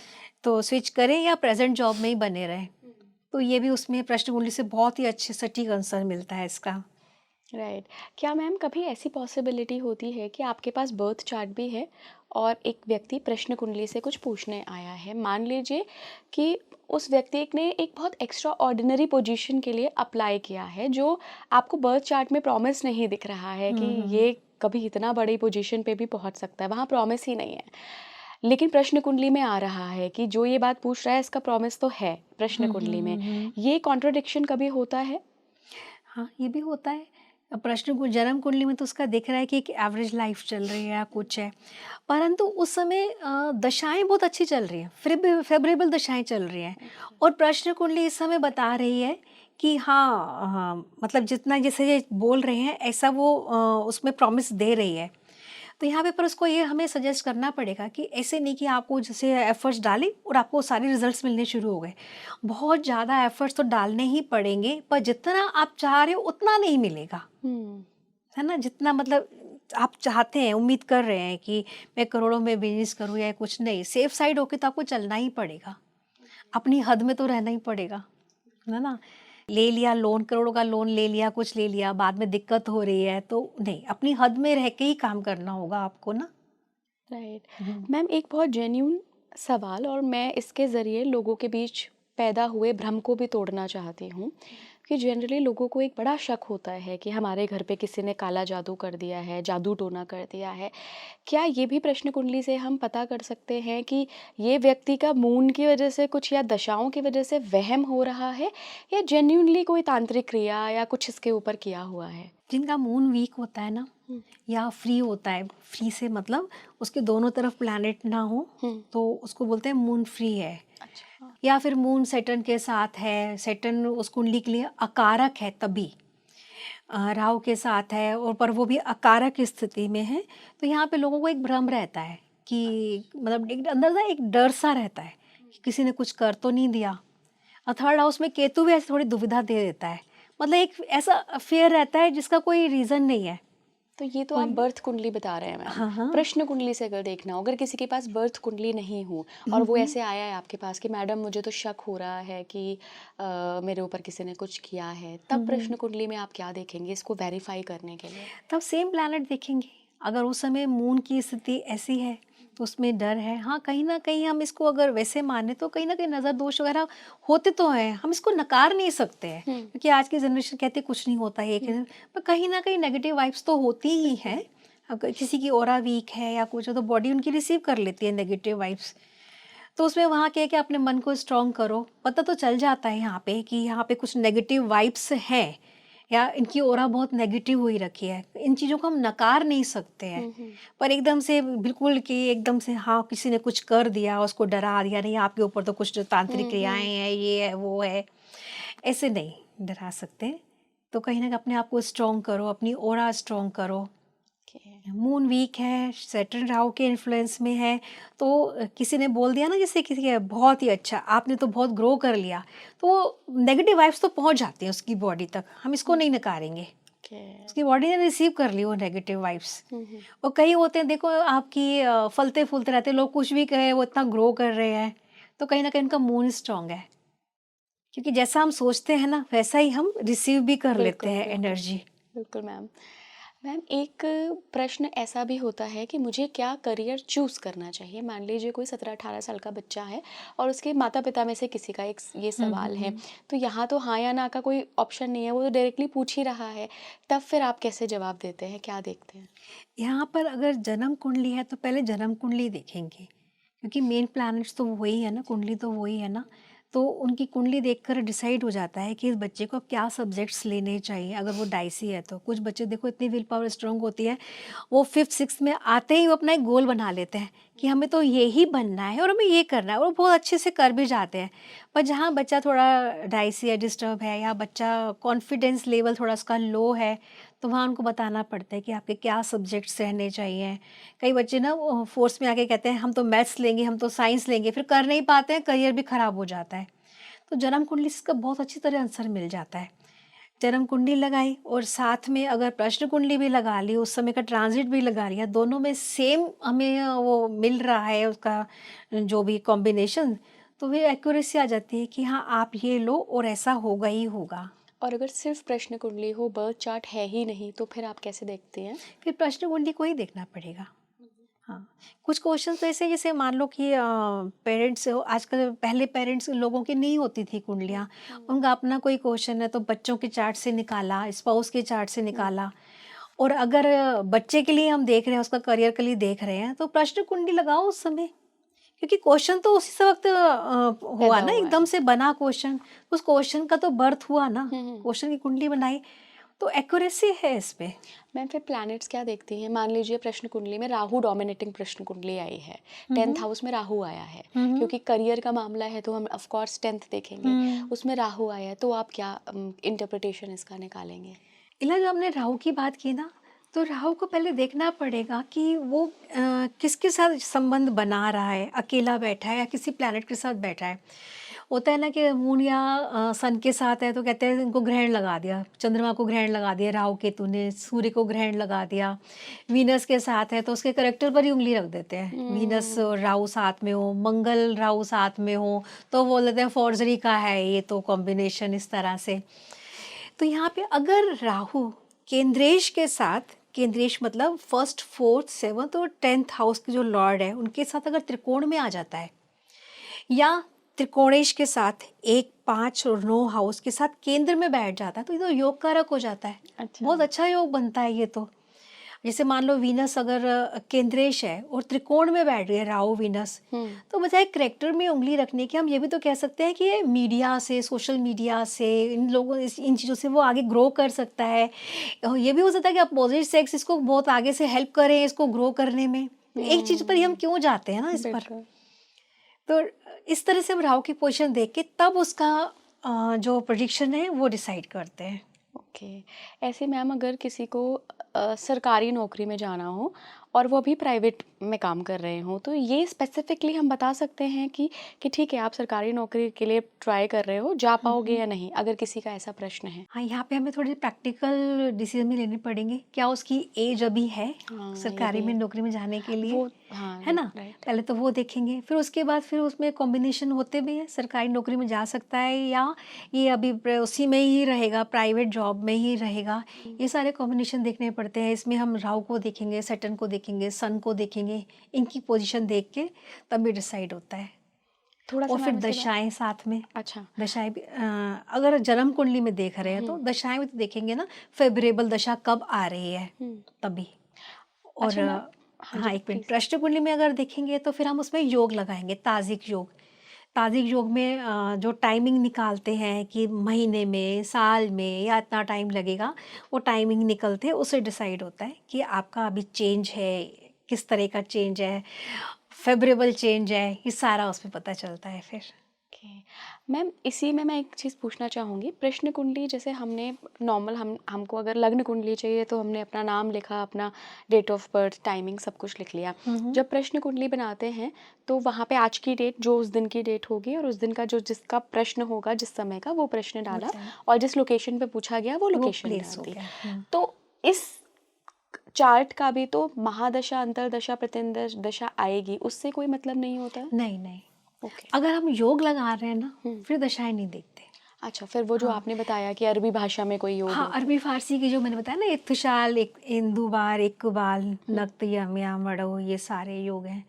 तो स्विच करें या प्रेजेंट जॉब में ही बने रहें। तो ये भी उसमें प्रश्न कुंडली से बहुत ही अच्छे सटीक आंसर मिलता है इसका। राइट। क्या मैम कभी ऐसी पॉसिबिलिटी होती है कि आपके पास बर्थ चार्ट भी है और एक व्यक्ति प्रश्न कुंडली से कुछ पूछने आया है, मान लीजिए कि उस व्यक्ति ने एक बहुत एक्स्ट्रा ऑर्डिनरी पोजीशन के लिए अप्लाई किया है जो आपको बर्थ चार्ट में प्रॉमिस नहीं दिख रहा है कि ये कभी इतना बड़ी पोजीशन पे भी पहुंच सकता है, वहाँ प्रॉमिस ही नहीं है, लेकिन प्रश्न कुंडली में आ रहा है कि जो ये बात पूछ रहा है इसका प्रॉमिस तो है प्रश्न कुंडली में, ये कॉन्ट्रडिक्शन कभी होता है? हाँ, ये भी होता है। प्रश्न को जन्म कुंडली में तो उसका दिख रहा है कि एक एवरेज लाइफ चल रही है या कुछ है, परंतु उस समय दशाएं बहुत अच्छी चल रही हैं, फेवरेबल दशाएं चल रही हैं, और प्रश्न कुंडली इस समय बता रही है कि हाँ, हाँ मतलब जितना जैसे ये बोल रहे हैं ऐसा वो उसमें प्रॉमिस दे रही है। तो यहाँ पे पर उसको ये हमें सजेस्ट करना पड़ेगा कि ऐसे नहीं कि आपको जैसे एफर्ट्स डालें और आपको सारे रिजल्ट्स मिलने शुरू हो गए। बहुत ज़्यादा एफर्ट्स तो डालने ही पड़ेंगे, पर जितना आप चाह रहे हो उतना नहीं मिलेगा। है ना, जितना मतलब आप चाहते हैं, उम्मीद कर रहे हैं कि मैं करोड़ों में बिजनेस करूं या कुछ नहीं, सेफ साइड होके तो आपको चलना ही पड़ेगा, अपनी हद में तो रहना ही पड़ेगा, है ना। ले लिया लोन, करोड़ों का लोन ले लिया, कुछ ले लिया, बाद में दिक्कत हो रही है तो नहीं, अपनी हद में रह के ही काम करना होगा आपको ना। राइट। हम्म। मैम एक बहुत जेन्यून सवाल, और मैं इसके ज़रिए लोगों के बीच पैदा हुए भ्रम को भी तोड़ना चाहती हूँ कि जनरली लोगों को एक बड़ा शक होता है कि हमारे घर पे किसी ने काला जादू कर दिया है, जादू टोना कर दिया है। क्या ये भी प्रश्न कुंडली से हम पता कर सकते हैं कि ये व्यक्ति का मून की वजह से कुछ या दशाओं की वजह से वहम हो रहा है, या जेन्यूनली कोई तांत्रिक क्रिया या कुछ इसके ऊपर किया हुआ है? जिनका मून वीक होता है ना, हम्म, या फ्री होता है, फ्री से मतलब उसके दोनों तरफ प्लैनेट ना हो, हम्म, तो उसको बोलते हैं मून फ्री है। अच्छा। या फिर मून सैटर्न के साथ है, सैटर्न उस कुंडली के लिए अकारक है तभी, राहु के साथ है और पर वो भी अकारक स्थिति में है, तो यहाँ पे लोगों को एक भ्रम रहता है कि मतलब एक अंदर से एक डर सा रहता है कि किसी ने कुछ कर तो नहीं दिया। और थर्ड हाउस में केतु भी ऐसे थोड़ी दुविधा दे देता है, मतलब एक ऐसा फेयर रहता है जिसका कोई रीज़न नहीं है। तो ये तो आप कोई बर्थ कुंडली बता रहे हैं मैम। हाँ, हाँ। प्रश्न कुंडली से अगर देखना हो, अगर किसी के पास बर्थ कुंडली नहीं हो और वो ऐसे आया है आपके पास कि मैडम मुझे तो शक हो रहा है कि मेरे ऊपर किसी ने कुछ किया है, तब प्रश्न कुंडली में आप क्या देखेंगे इसको वेरीफाई करने के लिए? तब सेम प्लैनेट देखेंगे। अगर उस समय मून की स्थिति ऐसी है तो उसमें डर है। हाँ, कहीं न कहीं हम इसको अगर वैसे माने तो कहीं न कहीं नज़र दोष वग़ैरह होते तो हैं, हम इसको नकार नहीं सकते हैं, हम्म, क्योंकि आज की जनरेशन कहती है कुछ नहीं होता है, हम्म, पर कहीं न कहीं नेगेटिव वाइब्स तो होती ही बिल्कुल। हैं। अगर किसी की ऑरा वीक है या कुछ है तो बॉडी उनकी रिसीव कर लेती है नेगेटिव वाइब्स। तो उसमें वहाँ क्या है कि अपने मन को स्ट्रॉन्ग करो, पता तो चल जाता है यहाँ पे कि यहाँ पे कुछ नेगेटिव वाइब्स हैं या इनकी ऑरा बहुत नेगेटिव हुई रखी है। इन चीज़ों को हम नकार नहीं सकते हैं, हम्म, पर एकदम से बिल्कुल कि एकदम से हाँ, किसी ने कुछ कर दिया, उसको डरा दिया, नहीं आपके ऊपर तो कुछ जो तांत्रिक हम्म। क्रियाएँ हैं, ये है, वो है, ऐसे नहीं डरा सकते। तो कहीं न कहीं अपने आप को स्ट्रॉन्ग करो, अपनी ऑरा स्ट्रॉन्ग करो। ओके। मून वीक है, सैटर्न राहु के इन्फ्लुएंस में है, तो किसी ने बोल दिया ना, जैसे किसी के बहुत ही अच्छा, आपने तो बहुत ग्रो कर लिया, तो वो नेगेटिव वाइब्स तो पहुंच जाती हैं उसकी बॉडी तक, हम इसको नहीं नकारेंगे। ओके। उसकी बॉडी ने रिसीव कर ली वो नेगेटिव वाइब्स। हम्म। और कई होते हैं, देखो आपकी फलते फूलते रहते हैं लोग, कुछ भी कहे वो इतना ग्रो कर रहे हैं, तो कहीं ना कहीं उनका मून स्ट्रांग है, क्योंकि जैसा हम सोचते हैं ना वैसा ही हम रिसीव भी कर लेते बिल्कुल, हैं बिल्कुल। एनर्जी। बिल्कुल मैम। मैम एक प्रश्न ऐसा भी होता है कि मुझे क्या करियर चूज़ करना चाहिए? मान लीजिए कोई 17-18 साल का बच्चा है और उसके माता-पिता में से किसी का एक ये सवाल है, हम्म। तो यहाँ तो हाँ या ना का कोई ऑप्शन नहीं है, वो तो डायरेक्टली पूछ ही रहा है, तब फिर आप कैसे जवाब देते हैं, क्या देखते हैं? यहाँ पर अगर जन्म कुंडली है तो पहले जन्म कुंडली देखेंगे, क्योंकि मेन प्लैनेट्स तो वही है ना, कुंडली तो वही है ना। तो उनकी कुंडली देखकर डिसाइड हो जाता है कि इस बच्चे को अब क्या सब्जेक्ट्स लेने चाहिए। अगर वो डाइसी है तो कुछ बच्चे देखो इतनी विल पावर स्ट्रांग होती है, वो फिफ्थ सिक्स में आते ही वो अपना एक गोल बना लेते हैं कि हमें तो ये ही बनना है और हमें ये करना है, और वो बहुत अच्छे से कर भी जाते हैं। पर जहाँ बच्चा थोड़ा डाइसी है, डिस्टर्ब है, या बच्चा कॉन्फिडेंस लेवल थोड़ा उसका लो है, तो वहाँ उनको बताना पड़ता है कि आपके क्या सब्जेक्ट्स रहने चाहिए। कई बच्चे ना वो फोर्स में आके कहते हैं हम तो मैथ्स लेंगे, हम तो साइंस लेंगे, फिर कर नहीं पाते हैं, करियर भी खराब हो जाता है। तो जन्म कुंडली से इसका बहुत अच्छी तरह आंसर मिल जाता है। जन्म कुंडली लगाई और साथ में अगर प्रश्न कुंडली भी लगा ली, उस समय का ट्रांजिट भी लगा लिया, दोनों में सेम हमें वो मिल रहा है उसका जो भी कॉम्बिनेशन, तो फिर एक्यूरेसी आ जाती है कि हाँ आप ये लो और ऐसा होगा ही होगा। और अगर सिर्फ प्रश्न कुंडली हो, बर्थ चार्ट है ही नहीं, तो फिर आप कैसे देखते हैं? फिर प्रश्न कुंडली को ही देखना पड़ेगा। हाँ, कुछ क्वेश्चन तो ऐसे जैसे मान लो कि पेरेंट्स आजकल, पहले पेरेंट्स लोगों की नहीं होती थी कुंडलियाँ, उनका अपना कोई क्वेश्चन है तो बच्चों के चार्ट से निकाला, स्पाउस के चार्ट से निकाला। और अगर बच्चे के लिए हम देख रहे हैं, उसका करियर के लिए देख रहे हैं, तो प्रश्न कुंडली लगाओ उस समय, क्योंकि क्वेश्चन तो उसी वक्त हुआ पैदा ना, हुआ एकदम है। से बना क्वेश्चन, उस क्वेश्चन का तो बर्थ हुआ ना, हम्म। क्वेश्चन की कुंडली बनाई, तो एक्यूरेसी है इस पे। मैम फिर प्लैनेट्स क्या देखती हैं? मान लीजिए प्रश्न कुंडली में राहु डोमिनेटिंग प्रश्न कुंडली आई है, टेंथ हम्म। हाउस में राहु आया है, हम्म। क्योंकि करियर का मामला है तो हम ऑफ कोर्स टेंथ देखेंगे, हम्म। उसमें राहु आया है, तो आप क्या इंटरप्रिटेशन इसका निकालेंगे? इला जो हमने राहु की बात की ना, तो राहु को पहले देखना पड़ेगा कि वो किसके साथ संबंध बना रहा है, अकेला बैठा है या किसी प्लैनेट के साथ बैठा है। होता है ना कि मून या सन के साथ है तो कहते हैं इनको ग्रहण लगा दिया, चंद्रमा को ग्रहण लगा दिया राहु केतु ने, सूर्य को ग्रहण लगा दिया। वीनस के साथ है तो उसके करेक्टर पर ही उंगली रख देते हैं, वीनस और राहु साथ में हो, मंगल राहु साथ में हो तो बोल देते हैं फॉर्जरी का है ये तो कॉम्बिनेशन, इस तरह से। तो यहाँ पे अगर राहु केंद्रेश के साथ, केंद्रेश मतलब फर्स्ट फोर्थ सेवन्थ और 10th हाउस के जो लॉर्ड है उनके साथ अगर त्रिकोण में आ जाता है, या त्रिकोणेश के साथ 1, 5 और 9 हाउस के साथ केंद्र में बैठ जाता है तो ये तो योग कारक हो जाता है। अच्छा। बहुत अच्छा योग बनता है ये तो। जैसे मान लो वीनस अगर केंद्रेश है और त्रिकोण में बैठ गए राहु वीनस, तो बजाय करेक्टर में उंगली रखने के हम ये भी तो कह सकते हैं कि ये मीडिया से, सोशल मीडिया से, इन लोगों इन चीज़ों से वो आगे ग्रो कर सकता है। और ये भी हो सकता है कि अपोजिट सेक्स इसको बहुत आगे से हेल्प करें इसको ग्रो करने में। एक चीज़ पर ही हम क्यों जाते हैं ना इस पर। तो इस तरह से हम राहु की पोजीशन देख के तब उसका जो प्रेडिक्शन है वो डिसाइड करते हैं। ओके। ऐसे मैम अगर किसी को सरकारी नौकरी में जाना हो और वो अभी प्राइवेट में काम कर रहे हो तो ये स्पेसिफिकली हम बता सकते हैं कि ठीक है आप सरकारी नौकरी के लिए ट्राई कर रहे हो, जा पाओगे या नहीं, अगर किसी का ऐसा प्रश्न है। हाँ, यहाँ पे हमें थोड़ी प्रैक्टिकल डिसीजन भी लेने पड़ेंगे। क्या उसकी एज अभी है हाँ, सरकारी में नौकरी में जाने के लिए, वो हाँ, है ना। राइट। पहले तो वो देखेंगे, फिर उसके बाद फिर उसमें कॉम्बिनेशन होते भी हैं, सरकारी नौकरी में जा सकता है या ये अभी उसी में ही रहेगा, प्राइवेट जॉब में ही रहेगा। ये सारे कॉम्बिनेशन देखने पड़ते हैं। इसमें हम राहु को देखेंगे, सैटर्न को देखेंगे, सन को देखेंगे, इनकी पोजीशन देख के तब भी डिसाइड होता है। थोड़ा सा और फिर मैम इसके दशाएं साथ में, अच्छा। दशाएं भी अगर जन्म कुंडली में देख रहे हैं तो दशाएं भी तो देखेंगे ना, फेवरेबल दशा कब आ रही है तभी। और अच्छा मैम, हाँ एक मिनट, प्रश्न कुंडली में अगर देखेंगे तो फिर हम उसमें योग लगाएंगे, ताजिक योग। ताजिक योग में जो टाइमिंग निकालते हैं कि महीने में, साल में या इतना टाइम लगेगा, वो टाइमिंग निकलते हैं, उससे डिसाइड होता है कि आपका अभी चेंज है, किस तरह का चेंज है, फेवरेबल चेंज है, ये सारा उसमें पता चलता है फिर। ओके मैम, इसी में मैं एक चीज़ पूछना चाहूँगी। प्रश्न कुंडली जैसे हमने नॉर्मल हमको अगर लग्न कुंडली चाहिए तो हमने अपना नाम लिखा, अपना डेट ऑफ बर्थ, टाइमिंग सब कुछ लिख लिया। जब प्रश्न कुंडली बनाते हैं तो वहाँ पे आज की डेट, जो उस दिन की डेट होगी और उस दिन का जो जिसका प्रश्न होगा, जिस समय का, वो प्रश्न डाला और जिस लोकेशन पे पूछा गया वो लोकेशन प्लेस डाल हो दी। गया। तो इस चार्ट का भी तो महादशा, अंतरदशा, प्रत्यंदशा आएगी, उससे कोई मतलब नहीं होता? नहीं नहीं, ओके। अगर हम योग लगा रहे हैं ना फिर दशाएं नहीं देखते। अच्छा, फिर वो जो आपने बताया कि अरबी भाषा में कोई योग हाँ, होता है। अरबी फारसी की जो मैंने बताया ना, इत्तशाल, एक इंदुबार, इकबाल, नक्त, यमिया, मड़ो, ये सारे योग हैं।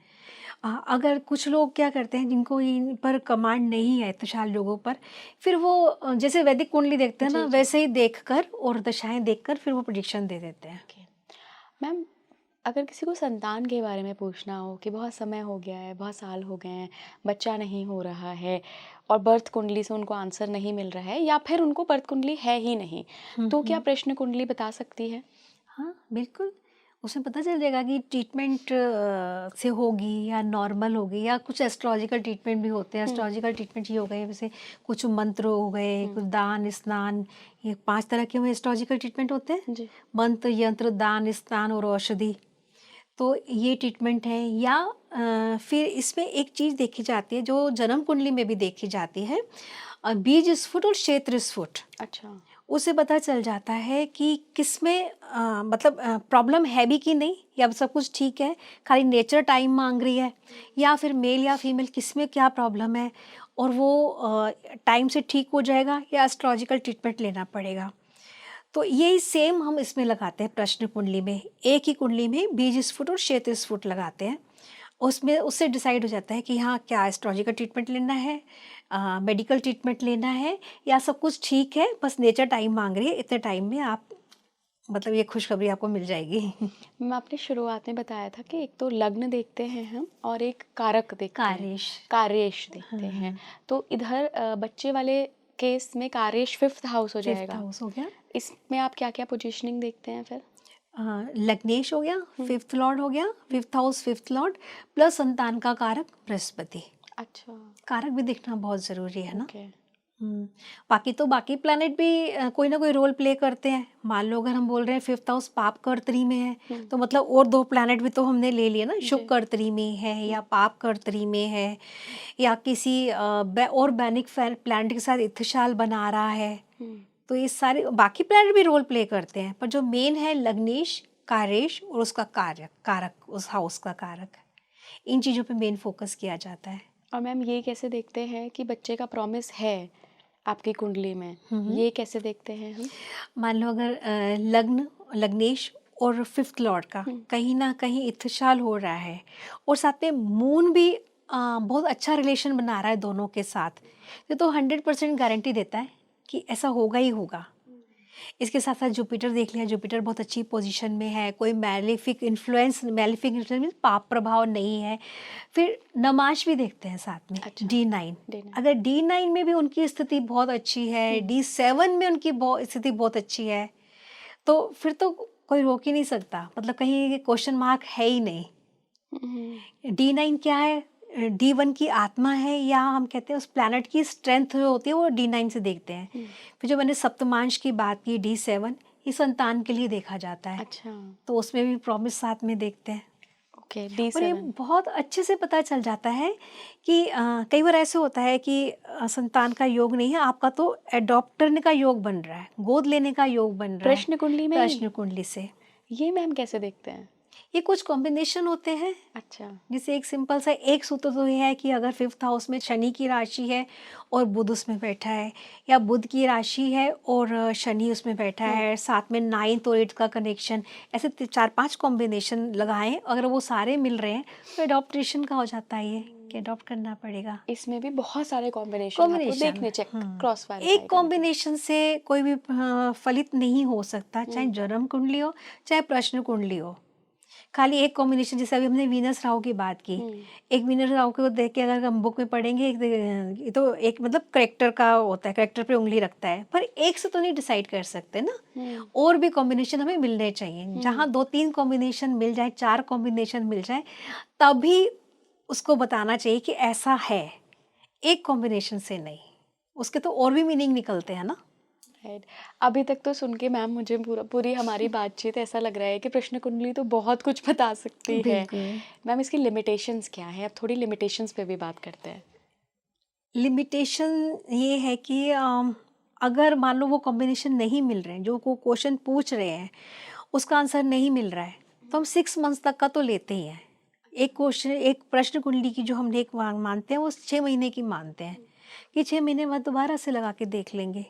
अगर कुछ लोग क्या करते हैं जिनको इन पर कमांड नहीं है इत्तशाल योगों पर, फिर वो जैसे वैदिक कुंडली देखते हैं ना, वैसे ही देखकर और दशाएं देखकर फिर वो प्रेडिक्शन दे देते हैं। ओके मैम, अगर किसी को संतान के बारे में पूछना हो कि बहुत समय हो गया है, बहुत साल हो गए हैं, बच्चा नहीं हो रहा है और बर्थ कुंडली से उनको आंसर नहीं मिल रहा है, या फिर उनको बर्थ कुंडली है ही नहीं, तो क्या प्रश्न कुंडली बता सकती है? हाँ बिल्कुल, उसमें पता चल जाएगा कि ट्रीटमेंट से होगी या नॉर्मल होगी, या कुछ एस्ट्रोलॉजिकल ट्रीटमेंट भी होते हैं। एस्ट्रोलॉजिकल ट्रीटमेंट ये हो गए, जैसे कुछ मंत्र हो गए, कुछ दान स्नान, ये 5 तरह के एस्ट्रोलॉजिकल ट्रीटमेंट होते हैं। जी। मंत्र, यंत्र, दान, स्नान और औषधि, तो ये ट्रीटमेंट है। या फिर इसमें एक चीज़ देखी जाती है जो जन्म कुंडली में भी देखी जाती है, बीज स्फुट और क्षेत्र स्फुट। अच्छा। उससे पता चल जाता है कि किसमें मतलब प्रॉब्लम है भी कि नहीं, या सब कुछ ठीक है, खाली नेचर टाइम मांग रही है, या फिर मेल या फीमेल किसमें क्या प्रॉब्लम है और वो टाइम से ठीक हो जाएगा या एस्ट्रोलॉजिकल ट्रीटमेंट लेना पड़ेगा। तो यही सेम हम इसमें लगाते हैं प्रश्न कुंडली में, एक ही कुंडली में बीज स्फुट और क्षेत्र स्फुट लगाते हैं। उसमें उससे डिसाइड हो जाता है कि हाँ क्या एस्ट्रोलॉजिकल ट्रीटमेंट लेना है, मेडिकल ट्रीटमेंट लेना है, या सब कुछ ठीक है, बस नेचर टाइम मांग रही है, इतने टाइम में आप मतलब ये खुशखबरी आपको मिल जाएगी। मैम, आपने शुरुआत में बताया था कि एक तो लग्न देखते हैं हम और एक कारक देखते हैं, कार्येश। कार्येश देखते हैं। तो इधर बच्चे वाले केस में कार्येश 5th हाउस हो 5th जाएगा। हाउस हो गया। इसमें आप क्या क्या पोजीशनिंग देखते हैं फिर? लग्नेश हो गया, 5th लॉर्ड हो गया, 5th house 5th Lord, plus संतान का कारक बृहस्पति। अच्छा। कारक भी देखना बहुत ज़रूरी है ना। ओके। बाकी तो बाकी प्लैनेट भी कोई ना कोई रोल प्ले करते हैं। मान लो अगर हम बोल रहे हैं फिफ्थ हाउस पाप कर्तरी में है, तो मतलब और दो प्लैनेट भी तो हमने ले लिए ना, शुभ कर्तरी में है या पाप कर्तरी में है, या किसी और बैनिक प्लैनेट के साथ इत्थशाल बना रहा है। तो ये सारे बाकी प्लैनेट भी रोल प्ले करते हैं, पर जो मेन है लग्नेश, कारेश और उसका कारक, उस हाउस का कारक, इन चीज़ों पे मेन फोकस किया जाता है। और मैम ये कैसे देखते हैं कि बच्चे का प्रॉमिस है आपकी कुंडली में, ये कैसे देखते हैं हम? मान लो अगर लग्नेश और फिफ्थ लॉर्ड का कहीं ना कहीं इत्थशाल हो रहा है, और साथ में मून भी बहुत अच्छा रिलेशन बना रहा है दोनों के साथ, तो 100% गारंटी देता है कि ऐसा होगा ही होगा। इसके साथ साथ जुपिटर देख लिया, जुपिटर बहुत अच्छी पोजीशन में है, कोई मैलेफिक इन्फ्लुएंस मीन्स पाप प्रभाव नहीं है। फिर नमाश भी देखते हैं साथ में। अच्छा। D9, D9 अगर D9 में भी उनकी स्थिति बहुत अच्छी है, D7 में उनकी स्थिति बहुत अच्छी है, तो फिर तो कोई रोक ही नहीं सकता, मतलब कहीं क्वेश्चन मार्क है ही नहीं। D9 क्या है? D1 की आत्मा है, या हम कहते हैं उस प्लैनेट की स्ट्रेंथ जो होती है वो D9 से देखते हैं। फिर जो मैंने सप्तमांश की बात की D7, ये संतान के लिए देखा जाता है। अच्छा, तो उसमें भी प्रॉमिस साथ में देखते हैं। ओके। और ये D7 बहुत अच्छे से पता चल जाता है कि कई बार ऐसे होता है कि संतान का योग नहीं है, आपका तो एडॉप्ट करने का योग बन रहा है, गोद लेने का योग बन रहा है प्रश्न कुंडली में ही? प्रश्न कुंडली से। ये मैम कैसे देखते हैं? ये कुछ कॉम्बिनेशन होते हैं। अच्छा। जैसे एक सिंपल सा एक सूत्र तो ये है कि अगर फिफ्थ हाउस में शनि की राशि है और बुध उसमें बैठा है, या बुध की राशि है और शनि उसमें बैठा है, साथ में 9th और 8th का कनेक्शन, ऐसे 4-5 कॉम्बिनेशन लगाएं, अगर वो सारे मिल रहे हैं तो एडॉप्टेशन का हो जाता है, ये कि अडॉप्ट करना पड़ेगा। इसमें भी बहुत सारे कॉम्बिनेशन आपको देखने, चेक क्रॉस वेरीफाई एक कॉम्बिनेशन से कोई भी फलित नहीं हो सकता, चाहे जन्म कुंडली हो चाहे प्रश्न कुंडली हो। खाली एक कॉम्बिनेशन, जैसे अभी हमने वीनस राहु की बात की, एक वीनस राहु को देख के अगर हम बुक में पढ़ेंगे, ये तो एक मतलब करेक्टर का होता है, करेक्टर पे उंगली रखता है, पर एक से तो नहीं डिसाइड कर सकते ना, और भी कॉम्बिनेशन हमें मिलने चाहिए। जहाँ 2-3 कॉम्बिनेशन मिल जाए, 4 कॉम्बिनेशन मिल जाए, तभी उसको बताना चाहिए कि ऐसा है, एक कॉम्बिनेशन से नहीं, उसके तो और भी मीनिंग निकलते हैं ना। राइट। अभी तक तो सुन के मैम मुझे पूरी हमारी बातचीत ऐसा लग रहा है कि प्रश्न कुंडली तो बहुत कुछ बता सकती है। बिल्कुल। मैम इसकी लिमिटेशंस क्या है? अब थोड़ी लिमिटेशंस पे भी बात करते हैं। लिमिटेशन ये है कि अगर मान लो वो कॉम्बिनेशन नहीं मिल रहे हैं, जो को क्वेश्चन पूछ रहे हैं उसका आंसर नहीं मिल रहा है, तो हम 6 मंथ्स तक का तो लेते ही हैं। एक क्वेश्चन, एक प्रश्न कुंडली की जो हम एक मानते हैं वो 6 महीने की मानते हैं, कि 6 महीने बाद दोबारा से लगा के देख लेंगे।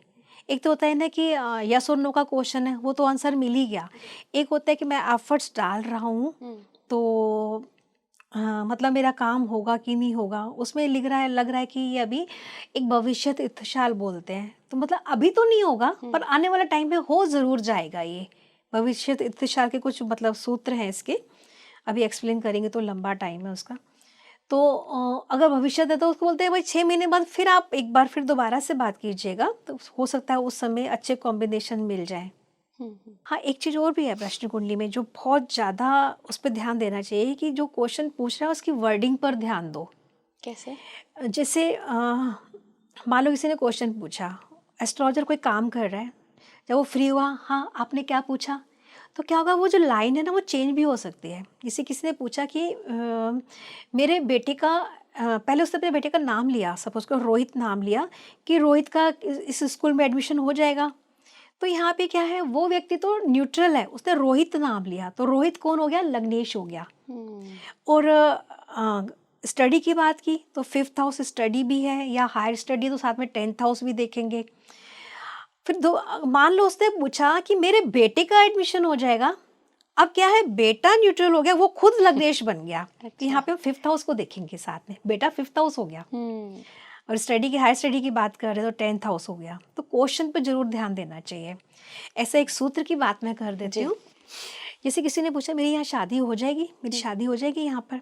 एक तो होता है ना कि यस और नो का क्वेश्चन है, वो तो आंसर मिल ही गया। एक होता है कि मैं एफर्ट्स डाल रहा हूँ, तो मतलब मेरा काम होगा कि नहीं होगा, उसमें लग रहा है कि ये अभी एक भविष्यत इत्थशाल बोलते हैं, तो मतलब अभी तो नहीं होगा, पर आने वाला टाइम में हो ज़रूर जाएगा। ये भविष्यत इत्थशाल के कुछ मतलब सूत्र हैं इसके, अभी एक्सप्लेन करेंगे तो लंबा टाइम है उसका। तो अगर भविष्यत है तो उसको बोलते हैं भाई 6 महीने बाद फिर आप एक बार फिर दोबारा से बात कीजिएगा, तो हो सकता है उस समय अच्छे कॉम्बिनेशन मिल जाए। हाँ, एक चीज़ और भी है प्रश्न कुंडली में जो बहुत ज़्यादा उस पर ध्यान देना चाहिए, कि जो क्वेश्चन पूछ रहा है उसकी वर्डिंग पर ध्यान दो। कैसे? जैसे मान लो किसी ने क्वेश्चन पूछा, एस्ट्रोलॉजर कोई काम कर रहा है, जब वो फ्री हुआ, हाँ आपने क्या पूछा, तो क्या होगा, वो जो लाइन है ना वो चेंज भी हो सकती है। जैसे किसी ने पूछा कि मेरे बेटे का पहले उसने अपने बेटे का नाम लिया, सपोज को रोहित नाम लिया, कि रोहित का इस स्कूल में एडमिशन हो जाएगा। तो यहाँ पे क्या है, वो व्यक्ति तो न्यूट्रल है, उसने रोहित नाम लिया, तो रोहित कौन हो गया, लग्नेश हो गया। और स्टडी की बात की तो 5th हाउस स्टडी भी है, या हायर स्टडी तो साथ में 10th हाउस भी देखेंगे। फिर मान लो उसने पूछा कि मेरे बेटे का एडमिशन हो जाएगा, अब क्या है, बेटा न्यूट्रल हो गया, वो खुद लग्नेश बन गया। तो यहाँ पे हम 5th हाउस को देखेंगे साथ में, बेटा 5th हाउस हो गया। और स्टडी की, हायर स्टडी की बात कर रहे हैं तो 10th हाउस हो गया। तो क्वेश्चन पे जरूर ध्यान देना चाहिए। ऐसा एक सूत्र की बात मैं कर देती हूँ। जैसे किसी ने पूछा मेरी यहाँ शादी हो जाएगी, मेरी शादी हो जाएगी यहाँ पर,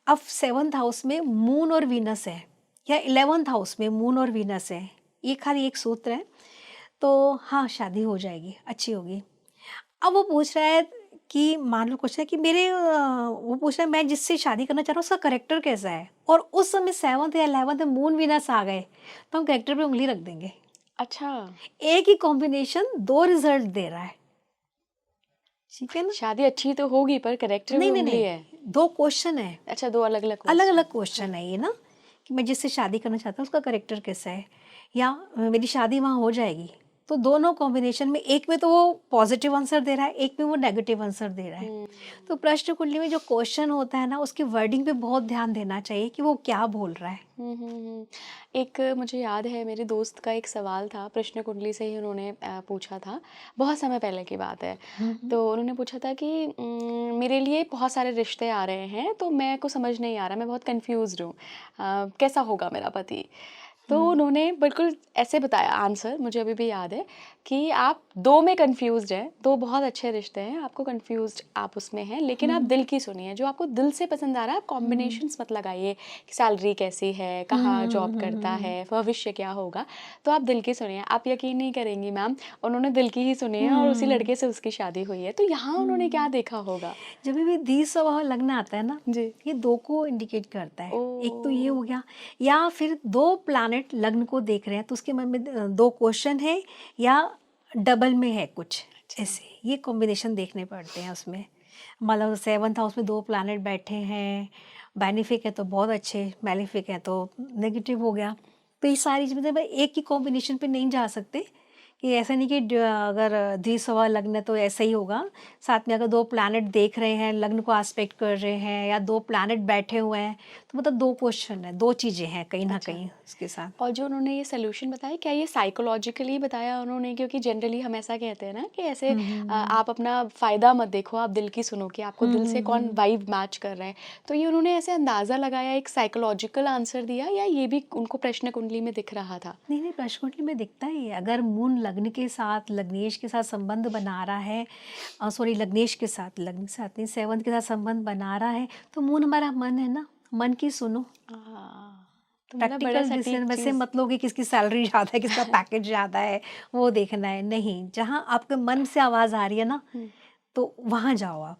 अब 7th हाउस में मून और वीनस है, या 11th हाउस में मून और वीनस है, ये खाली एक सूत्र है, तो हाँ शादी हो जाएगी, अच्छी होगी। अब वो पूछ रहा है कि मान लो क्वेश्चन है कि वो पूछ रहा है मैं जिससे शादी करना चाह रहा हूँ उसका करेक्टर कैसा है, और उस समय 7th या 11th मून विनस आ गए, तो हम करेक्टर पे उंगली रख देंगे। अच्छा, एक ही कॉम्बिनेशन 2 रिजल्ट दे रहा है, ठीक है ना? शादी अच्छी तो होगी पर करेक्टर में नहीं, नहीं, उंगली नहीं, है। 2 क्वेश्चन है, अच्छा, 2 अलग-अलग अलग-अलग क्वेश्चन। क्वेश्चन है ये ना, कि मैं जिससे शादी करना चाहता हूँ उसका करेक्टर कैसा है, या मेरी शादी वहाँ हो जाएगी। तो दोनों कॉम्बिनेशन में एक में तो वो पॉजिटिव आंसर दे रहा है, एक में वो नेगेटिव आंसर दे रहा है। हुँ। तो प्रश्न कुंडली में जो क्वेश्चन होता है ना, उसकी वर्डिंग पे बहुत ध्यान देना चाहिए कि वो क्या बोल रहा है। एक मुझे याद है मेरे दोस्त का एक सवाल था, प्रश्न कुंडली से ही उन्होंने पूछा था, बहुत समय पहले की बात है। हम्म। तो उन्होंने पूछा था कि मेरे लिए बहुत सारे रिश्ते आ रहे हैं, तो मैं को समझ नहीं आ रहा, मैं बहुत कन्फ्यूज़्ड हूँ, कैसा होगा मेरा पति? तो हम्म। उन्होंने बिल्कुल ऐसे बताया आंसर, मुझे अभी भी याद है कि आप 2 में कन्फ्यूज़्ड हैं, 2 बहुत अच्छे रिश्ते हैं, आपको कन्फ्यूज़्ड आप उसमें हैं, लेकिन आप दिल की सुनिए, जो आपको दिल से पसंद आ रहा है, आप कॉम्बिनेशंस मत लगाइए कि सैलरी कैसी है, कहाँ जॉब करता है, भविष्य क्या होगा, तो आप दिल की सुनिए। आप यकीन नहीं करेंगी मैम, उन्होंने दिल की ही सुनी है और उसी लड़के से उसकी शादी हुई है, तो यहाँ उन्होंने क्या देखा होगा? जब भी द्विस्वभाव लग्न आता है ना, जी। ये 2 को इंडिकेट करता है। एक तो ये ओह! हो गया, या फिर 2 प्लैनेट लग्न को देख रहे हैं तो उसके मन में 2 क्वेश्चन है, या डबल में है कुछ, अच्छा। ऐसे ये कॉम्बिनेशन देखने पड़ते हैं उसमें। मतलब 7th हाउस में 2 प्लैनेट बैठे हैं, बेनिफिक है तो बहुत अच्छे, मैलेफिक है तो नेगेटिव हो गया। तो ये सारी चीज़ें मतलब एक ही कॉम्बिनेशन पे नहीं जा सकते, कि ऐसा नहीं कि अगर द्विसवा लग्न है तो ऐसा ही होगा। साथ में अगर 2 प्लैनेट देख रहे हैं, लग्न को एस्पेक्ट कर रहे हैं, या 2 प्लैनेट बैठे हुए हैं, तो मतलब 2 क्वेश्चन है, 2 चीज़ें हैं कहीं न अच्छा। कहीं उसके साथ। और जो उन्होंने ये सॉल्यूशन बताया, क्या ये साइकोलॉजिकली बताया उन्होंने? क्योंकि जनरली हम ऐसा कहते हैं ना कि ऐसे हुँ, हुँ, हुँ। आप अपना फ़ायदा मत देखो, आप दिल की सुनो कि आपको हुँ, दिल से हुँ, कौन हुँ। वाइब मैच कर रहा है। तो ये उन्होंने ऐसे अंदाज़ा लगाया, एक साइकोलॉजिकल आंसर दिया, या ये भी उनको प्रश्न कुंडली में दिख रहा था? नहीं, नहीं, प्रश्नकुंडली में दिखता ही है। अगर मून लग्न के साथ, लग्नेश के साथ संबंध बना रहा है, सॉरी, लग्नेश के साथ, लग्न के साथ नहीं, 7th के साथ संबंध बना रहा है, तो मून हमारा मन है ना, मन की सुनो। हाँ, तो मतलब बड़ा प्रैक्टिकल सटीक डिसीजन वैसे चीज़। मत लो कि किसकी सैलरी ज़्यादा है, किसका पैकेज ज़्यादा है, वो देखना है। नहीं, जहाँ आपके मन से आवाज़ आ रही है ना, हुँ। तो वहाँ जाओ आप।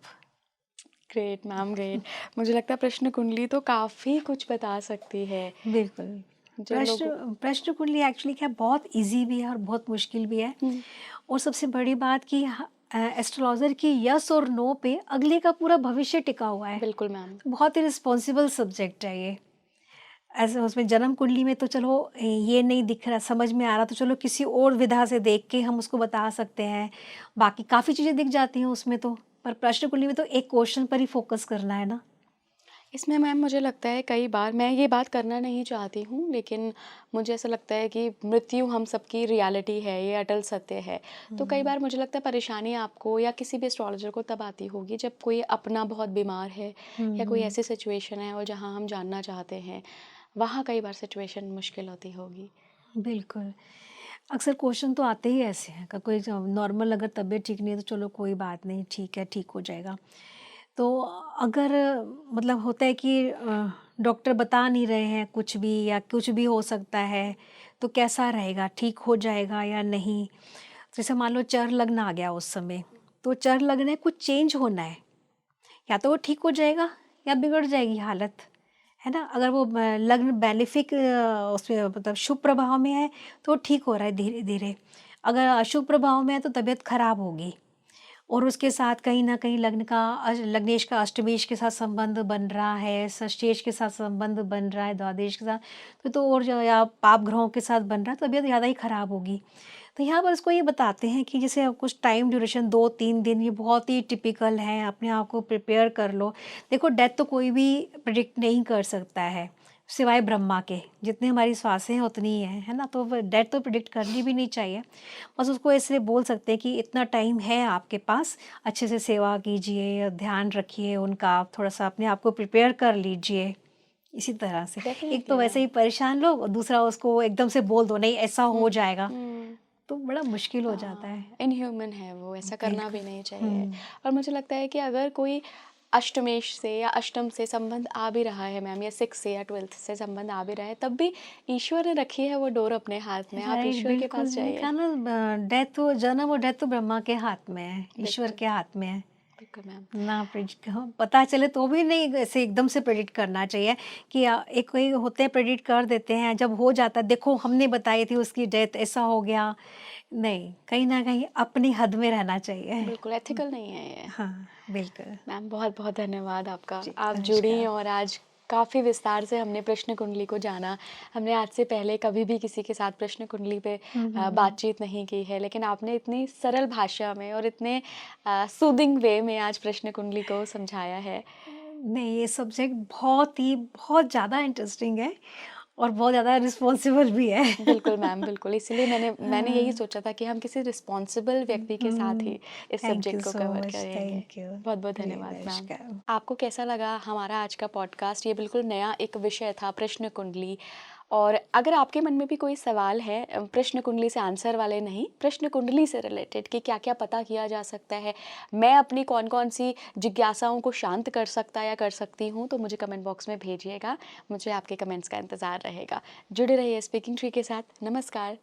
Great ma'am, great. मुझे लगता है प्रश्न कुंडली तो काफ़ी कुछ बता सकती है, बिल्कुल। जो लोगों। प्रश्न कुंडली एक्चुअली क्या है, बहुत ईज़ी भी है और बहुत मुश्किल भी है। हुँ। और सबसे बड़ी बात कि एस्ट्रोलॉज़र की यस और नो पे अगले का पूरा भविष्य टिका हुआ है। बिल्कुल मैम। तो बहुत ही रिस्पॉन्सिबल सब्जेक्ट है ये। ऐसे उसमें जन्म कुंडली में तो चलो ये नहीं दिख रहा, समझ में आ रहा, तो चलो किसी और विधा से देख के हम उसको बता सकते हैं। बाकी काफ़ी चीज़ें दिख जाती हैं उसमें तो, पर प्रश्न कुंडली में तो एक क्वेश्चन पर ही फोकस करना है ना। इसमें मैम मुझे लगता है कई बार, मैं ये बात करना नहीं चाहती हूँ, लेकिन मुझे ऐसा लगता है कि मृत्यु हम सबकी रियलिटी है, ये अटल सत्य है। तो कई बार मुझे लगता है परेशानी आपको या किसी भी एस्ट्रोलॉजर को तब आती होगी जब कोई अपना बहुत बीमार है, या कोई हुँ, ऐसी सिचुएशन है और जहाँ हम जानना चाहते हैं, वहाँ कई बार सिचुएशन मुश्किल होती होगी। बिल्कुल। अक्सर क्वेश्चन तो आते ही ऐसे हैं, का कोई नॉर्मल अगर तबीयत ठीक नहीं है तो चलो कोई बात नहीं, ठीक है, ठीक हो जाएगा। तो अगर मतलब होता है कि डॉक्टर बता नहीं रहे हैं कुछ भी, या कुछ भी हो सकता है, तो कैसा रहेगा, ठीक हो जाएगा या नहीं? जैसे मान लो चर लग्न आ गया उस समय, तो चर लग्न है, कुछ चेंज होना है, या तो वो ठीक हो जाएगा या बिगड़ जाएगी हालत, है ना? अगर वो लग्न बेनिफिक उसमें मतलब शुभ प्रभाव में है तो ठीक हो रहा है धीरे धीरे, अगर अशुभ प्रभाव में है तो तबीयत खराब होगी। और उसके साथ कहीं न कहीं लग्न का लग्नेश का अष्टमेश के साथ संबंध बन रहा है, षष्ठेश के साथ संबंध बन रहा है, द्वादश के साथ, तो और जो या पाप ग्रहों के साथ बन रहा है, तबीयत ज़्यादा ही खराब होगी। तो यहाँ पर इसको ये बताते हैं कि जैसे कुछ टाइम ड्यूरेशन 2-3 दिन, ये बहुत ही टिपिकल है, अपने आप को प्रिपेयर कर लो। देखो, डेथ तो कोई भी प्रिडिक्ट नहीं कर सकता है, सिवाय ब्रह्मा के। जितनी हमारी श्वासें हैं उतनी ही हैं, है ना? तो डेथ तो प्रिडिक्ट करनी भी नहीं चाहिए। बस उसको ऐसे बोल सकते हैं कि इतना टाइम है आपके पास, अच्छे से सेवा कीजिए, ध्यान रखिए उनका, थोड़ा-सा अपने आप को प्रिपेयर कर लीजिए, इसी तरह से। एक तो डेफिनेटली वैसे मैम। ही परेशान लोग, और दूसरा उसको एकदम से बोल दो, नहीं ऐसा हो हुँ, जाएगा, हुँ। तो बड़ा मुश्किल हो जाता है। इनह्यूमन है वो, ऐसा करना भी बिल्कुल। नहीं चाहिए। हुँ। और मुझे लगता है कि अगर कोई अष्टमेश से या अष्टम से संबंध आ भी रहा है मैम, या 6 से या 12th से संबंध आ भी रहा है, तब भी ईश्वर ने रखी है वो डोर अपने हाथ में, आप राइट, ईश्वर के बिल्कुल। पास मैंने जाइए। कहा ना, डेथ तो, जन्म और डेथ तो ब्रह्मा के हाथ में है, ईश्वर बिल्कुल। के हाथ में है। बिल्कुल मैम। ना प्रेडिक्ट पता चले तो भी नहीं ऐसे एकदम से प्रेडिक्ट करना चाहिए कि एक कोई होते हैं प्रेडिक्ट कर देते हैं, जब हो जाता है देखो हमने बताई थी उसकी डेथ ऐसा हो गया। नहीं, कहीं न कहीं अपनी हद में रहना चाहिए। बिल्कुल एथिकल नहीं है ये। हाँ, बिल्कुल। मैम बहुत बहुत धन्यवाद आपका। जी, आप जुड़ी नमस्कार। और आज काफ़ी विस्तार से हमने प्रश्न कुंडली को जाना। हमने आज से पहले कभी भी किसी के साथ प्रश्न कुंडली पे हुँ, हुँ, हुँ। बातचीत नहीं की है, लेकिन आपने इतनी सरल भाषा में और इतने सूदिंग वे में आज प्रश्न कुंडली को समझाया है। नहीं, ये सब्जेक्ट बहुत ज़्यादा इंटरेस्टिंग है और बहुत ज़्यादा रिस्पॉन्सिबल भी है। बिल्कुल मैम, बिल्कुल। इसीलिए मैंने यही हाँ। सोचा था कि हम किसी रिस्पॉन्सिबल व्यक्ति के साथ ही इस थैंक यू सब्जेक्ट को सो कवर मच, करेंगे। Thank you. बहुत-बहुत जी, धन्यवाद मैम। नमस्कार। आपको कैसा लगा हमारा आज का पॉडकास्ट? ये बिल्कुल नया एक विषय था प्रश्न कुंडली। और अगर आपके मन में भी कोई सवाल है प्रश्न कुंडली से आंसर वाले नहीं, प्रश्न कुंडली से रिलेटेड कि क्या-क्या पता किया जा सकता है, मैं अपनी कौन-कौन सी जिज्ञासाओं को शांत कर सकता या कर सकती हूँ, तो मुझे कमेंट बॉक्स में भेजिएगा। मुझे आपके कमेंट्स का इंतज़ार रहेगा। जुड़े रहिए स्पीकिंग ट्री के साथ। नमस्कार।